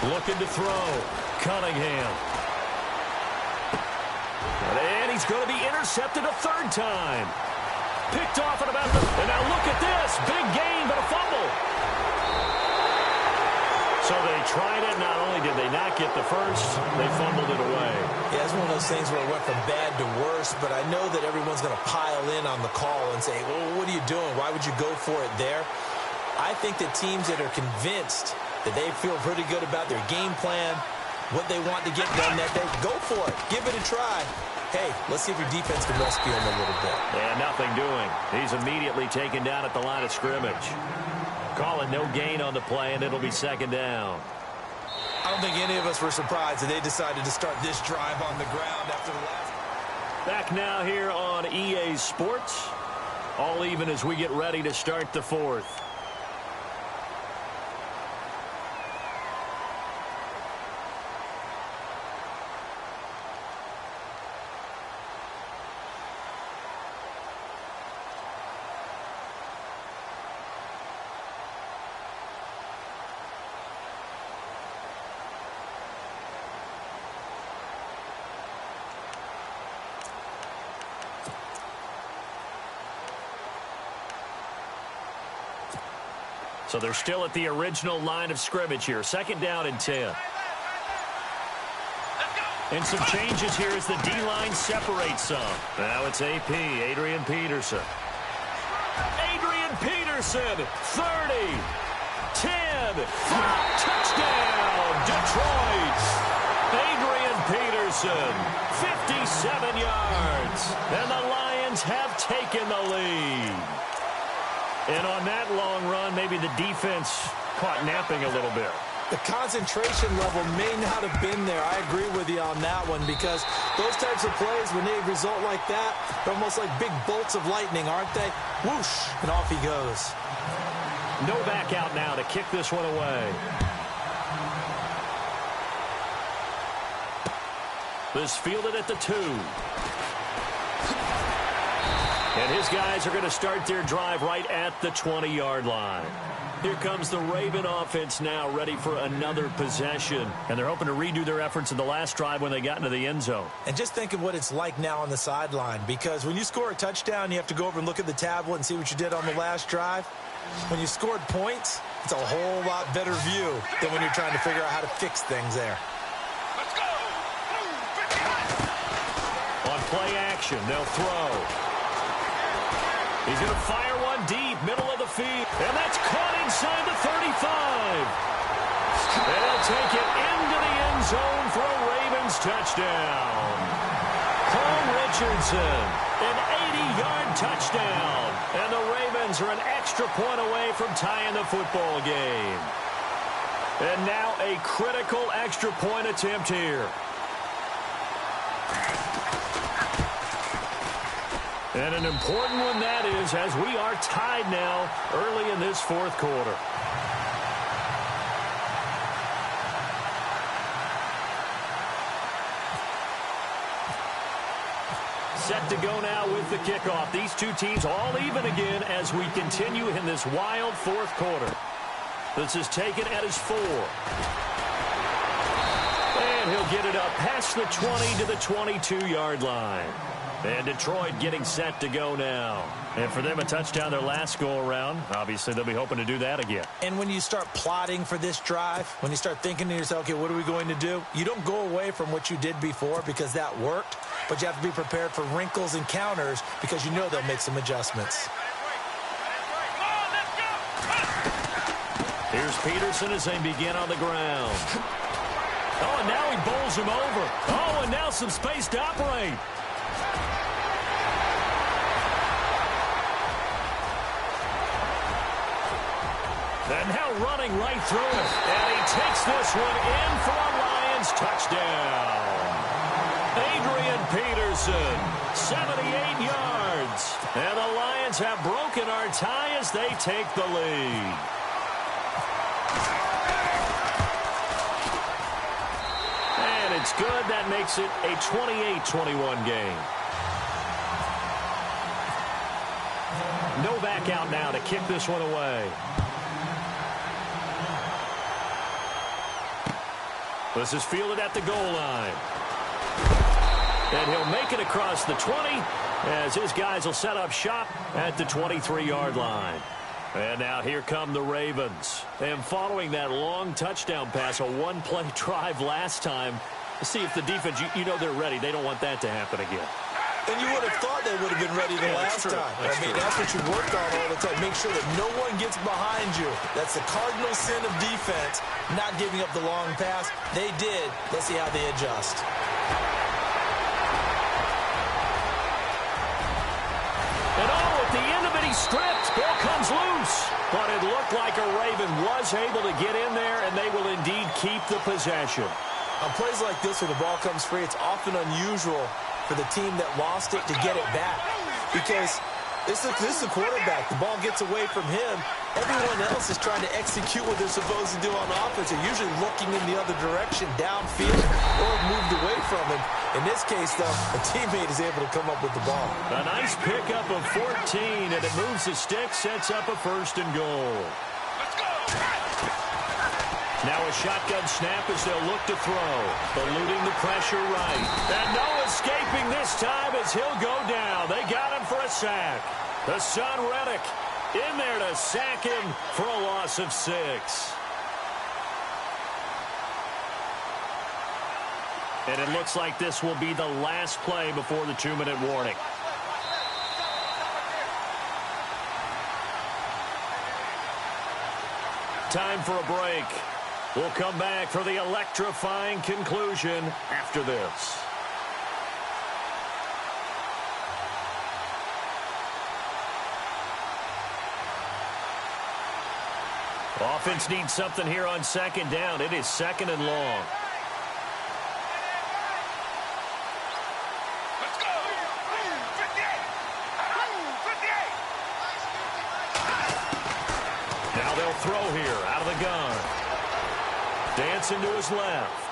Looking to throw. Cunningham. And he's going to be intercepted a 3rd time. Picked off at about the... And now look at this. Big gain, but a fumble. So they tried it. Not only did they not get the first, they fumbled it away. Yeah, it's one of those things where it went from bad to worse, but I know that everyone's going to pile in on the call and say, well, what are you doing? Why would you go for it there? I think that teams that are convinced that they feel pretty good about their game plan, what they want to get done that day, go for it. Give it a try. Hey, let's see if your defense can rescue him a little bit. And nothing doing. He's immediately taken down at the line of scrimmage. Calling no gain on the play, and it'll be 2nd down. I don't think any of us were surprised that they decided to start this drive on the ground after the last. Back now here on EA Sports. All even as we get ready to start the 4th. So they're still at the original line of scrimmage here. 2nd down and 10. And some changes here as the D-line separates some. Now it's AP, Adrian Peterson. Adrian Peterson, 30, 10, touchdown, Detroit. Adrian Peterson, 57 yards. And the Lions have taken the lead. And on that long run, maybe the defense caught napping a little bit. The concentration level may not have been there. I agree with you on that one because those types of plays, when they result like that, they're almost like big bolts of lightning, aren't they? Whoosh, and off he goes. No back out now to kick this one away. This fielded at the 2. And his guys are going to start their drive right at the 20-yard line. Here comes the Raven offense now, ready for another possession. And they're hoping to redo their efforts in the last drive when they got into the end zone. And just think of what it's like now on the sideline, because when you score a touchdown, you have to go over and look at the tablet and see what you did on the last drive. When you scored points, it's a whole lot better view than when you're trying to figure out how to fix things there. Let's go! Play action. They'll throw. He's going to fire one deep, middle of the field. And that's caught inside the 35. And he'll take it into the end zone for a Ravens touchdown. Cole Richardson, an 80-yard touchdown. And the Ravens are an extra point away from tying the football game. And now a critical extra point attempt here. And an important one that is, as we are tied now early in this fourth quarter. Set to go now with the kickoff. These two teams all even again as we continue in this wild fourth quarter. This is taken at his 4. And he'll get it up past the 20 to the 22-yard line. And Detroit getting set to go now. And for them, a touchdown their last go-around. Obviously, they'll be hoping to do that again. And when you start plotting for this drive, when you start thinking to yourself, okay, what are we going to do? You don't go away from what you did before because that worked, but you have to be prepared for wrinkles and counters because you know they'll make some adjustments. Here's Peterson as they begin on the ground. Oh, and now he bowls him over. Oh, and now some space to operate. And now running right through it. And he takes this one in for a Lions touchdown. Adrian Peterson, 78 yards. And the Lions have broken our tie as they take the lead. And it's good. That makes it a 28-21 game. Novak out now to kick this one away. This is fielded at the goal line. And he'll make it across the 20 as his guys will set up shop at the 23-yard line. And now here come the Ravens. And following that long touchdown pass, a one-play drive last time, see if the defense, you know they're ready. They don't want that to happen again. And you would have thought they would have been ready the last time. That's what you worked on all the time. Make sure that no one gets behind you. That's the cardinal sin of defense, not giving up the long pass. They did. Let's see how they adjust. And at the end of it, he stripped. Ball comes loose. But it looked like a Raven was able to get in there, and they will indeed keep the possession. On plays like this where the ball comes free, it's often unusual for the team that lost it to get it back. Because this is the quarterback. The ball gets away from him. Everyone else is trying to execute what they're supposed to do on offense. They're usually looking in the other direction, downfield, or moved away from him. In this case, though, a teammate is able to come up with the ball. A nice pickup of 14, and it moves the stick, sets up a 1st and goal. Now a shotgun snap as they'll look to throw. Eluding the pressure right. And no escaping this time as he'll go down. They got him for a sack. Hassan Reddick in there to sack him for a loss of 6. And it looks like this will be the last play before the 2-minute warning. Time for a break. We'll come back for the electrifying conclusion after this. Offense needs something here on 2nd down. It is 2nd and long. Let's go! 58! Now they'll throw here out of the gun. Dancing to his left.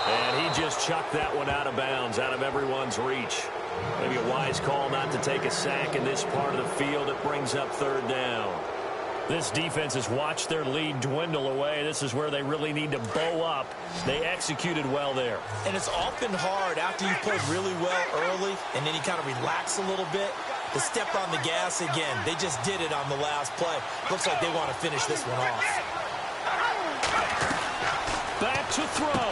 And he just chucked that one out of bounds, out of everyone's reach. Maybe a wise call not to take a sack in this part of the field. It brings up 3rd down. This defense has watched their lead dwindle away. This is where they really need to bow up. They executed well there. And it's often hard after you've played really well early and then you kind of relax a little bit to step on the gas again. They just did it on the last play. Looks like they want to finish this one off. Back to throw.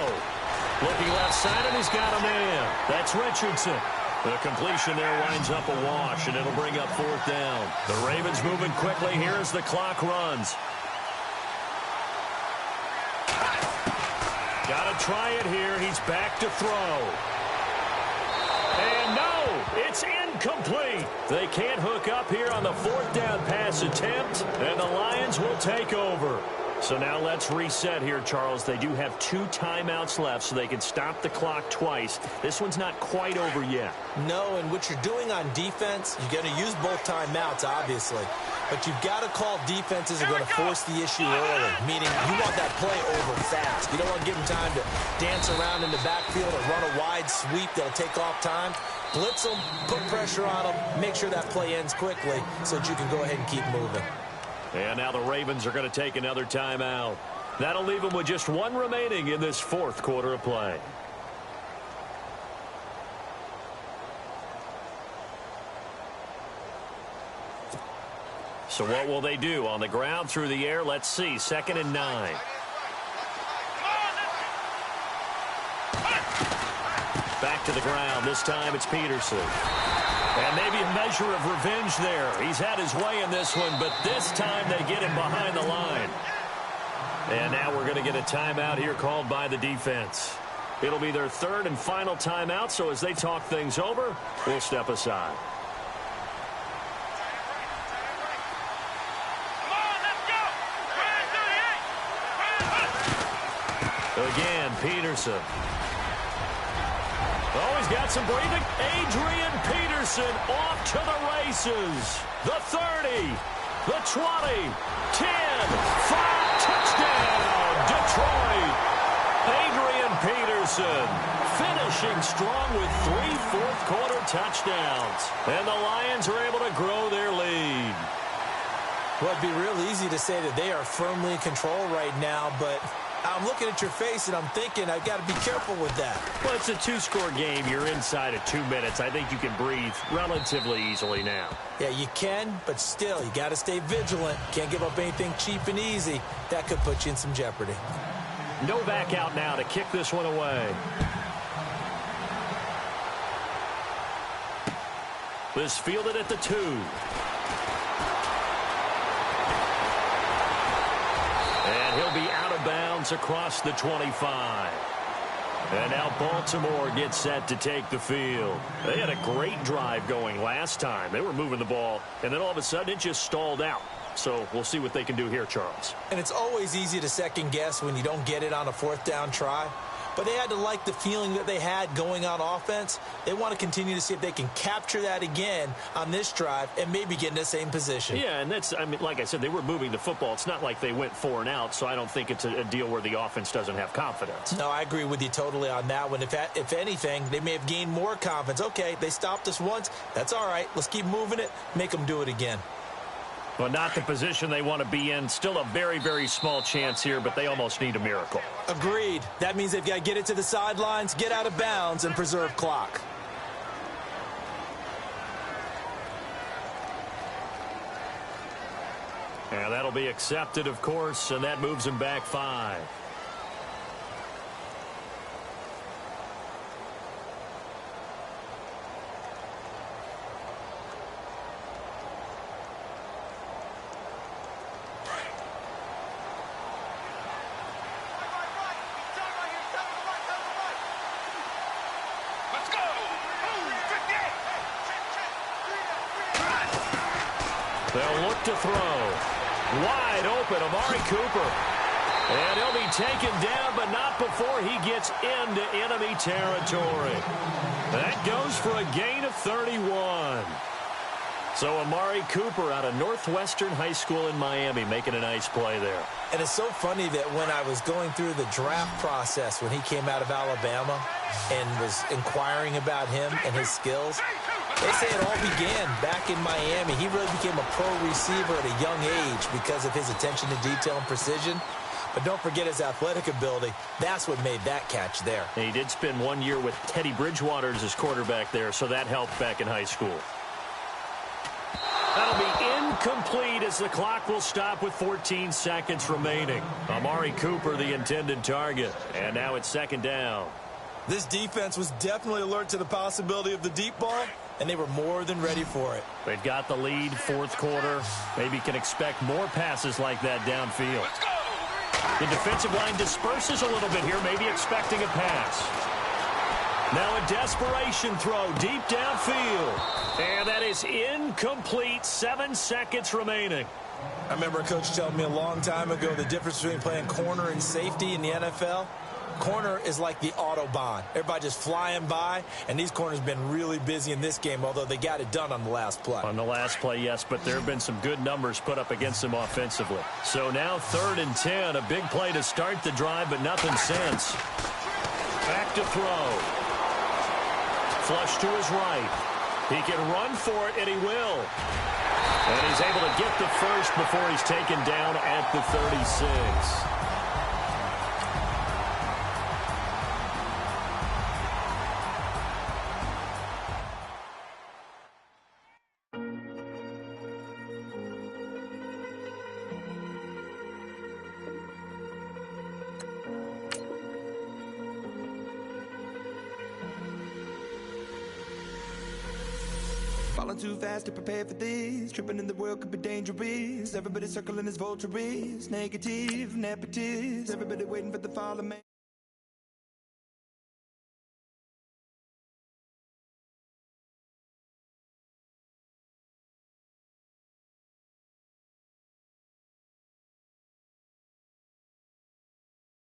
Looking left side, and he's got a man. That's Richardson. The completion there winds up a wash, and it'll bring up 4th down. The Ravens moving quickly here as the clock runs. Got to try it here. He's back to throw. And no, it's incomplete. They can't hook up here on the 4th down pass attempt, and the Lions will take over. So now let's reset here, Charles. They do have 2 timeouts left, so they can stop the clock twice. This one's not quite over yet. No, and what you're doing on defense, you're going to use both timeouts, obviously. But you've got to call defenses that are going to force the issue early, meaning you want that play over fast. You don't want to give them time to dance around in the backfield or run a wide sweep that'll take off time. Blitz them, put pressure on them, make sure that play ends quickly so that you can go ahead and keep moving. And now the Ravens are going to take another timeout. That'll leave them with just 1 remaining in this 4th quarter of play. So what will they do? On the ground, through the air, let's see. 2nd and 9. Back to the ground. This time it's Peterson. And maybe a measure of revenge there. He's had his way in this one, but this time they get him behind the line. And now we're going to get a timeout here called by the defense. It'll be their 3rd and final timeout, so as they talk things over, we'll step aside. Again, Peterson. Oh, he's got some breathing. Adrian Peterson off to the races. The 30, the 20, 10, 5, touchdown, Detroit. Adrian Peterson finishing strong with 3 fourth-quarter touchdowns. And the Lions are able to grow their lead. Well, it'd be real easy to say that they are firmly in control right now, but I'm looking at your face and I'm thinking I've got to be careful with that. Well, it's a 2-score game. You're inside of 2 minutes. I think you can breathe relatively easily now. Yeah, you can, but still, you got to stay vigilant. Can't give up anything cheap and easy. That could put you in some jeopardy. Novak out now to kick this one away. This fielded at the 2. And he'll be out of bounds across the 25. And now Baltimore gets set to take the field. They had a great drive going last time. They were moving the ball, and then all of a sudden it just stalled out. So we'll see what they can do here, Charles. And it's always easy to second guess when you don't get it on a 4th down try. But they had to like the feeling that they had going on offense. They want to continue to see if they can capture that again on this drive and maybe get in the same position. Yeah, and that's, I mean, like I said, they were moving the football. It's not like they went 4 and out, so I don't think it's a deal where the offense doesn't have confidence. No, I agree with you totally on that one. If anything, they may have gained more confidence. Okay, they stopped us once. That's all right. Let's keep moving it. Make them do it again. Well, not the position they want to be in. Still a very, very small chance here, but they almost need a miracle. Agreed. That means they've got to get it to the sidelines, get out of bounds, and preserve clock. And that'll be accepted, of course, and that moves them back 5. They'll look to throw. Wide open, Amari Cooper. And he'll be taken down, but not before he gets into enemy territory. That goes for a gain of 31. So Amari Cooper out of Northwestern High School in Miami making a nice play there. And it's so funny that when I was going through the draft process when he came out of Alabama and was inquiring about him and his skills, they say it all began back in Miami. He really became a pro receiver at a young age because of his attention to detail and precision. But don't forget his athletic ability. That's what made that catch there. And he did spend 1 year with Teddy Bridgewater as his quarterback there, so that helped back in high school. That'll be incomplete as the clock will stop with 14 seconds remaining. Amari Cooper, the intended target. And now it's second down. This defense was definitely alert to the possibility of the deep ball, and they were more than ready for it. They've got the lead, fourth quarter. Maybe can expect more passes like that downfield. The defensive line disperses a little bit here, maybe expecting a pass. Now a desperation throw deep downfield. And that is incomplete. 7 seconds remaining. I remember a coach telling me a long time ago the difference between playing corner and safety in the NFL. Corner is like the Autobahn. Everybody just flying by, and these corners have been really busy in this game, although they got it done on the last play. On the last play, yes, but there have been some good numbers put up against them offensively. So now 3rd and 10, a big play to start the drive, but nothing since. Back to throw. Flush to his right. He can run for it, and he will. And he's able to get the first before he's taken down at the 36. Falling too fast to prepare for this. Tripping in the world could be dangerous. Everybody circling as vultures. Negative, nepotist. Everybody waiting for the fall of man.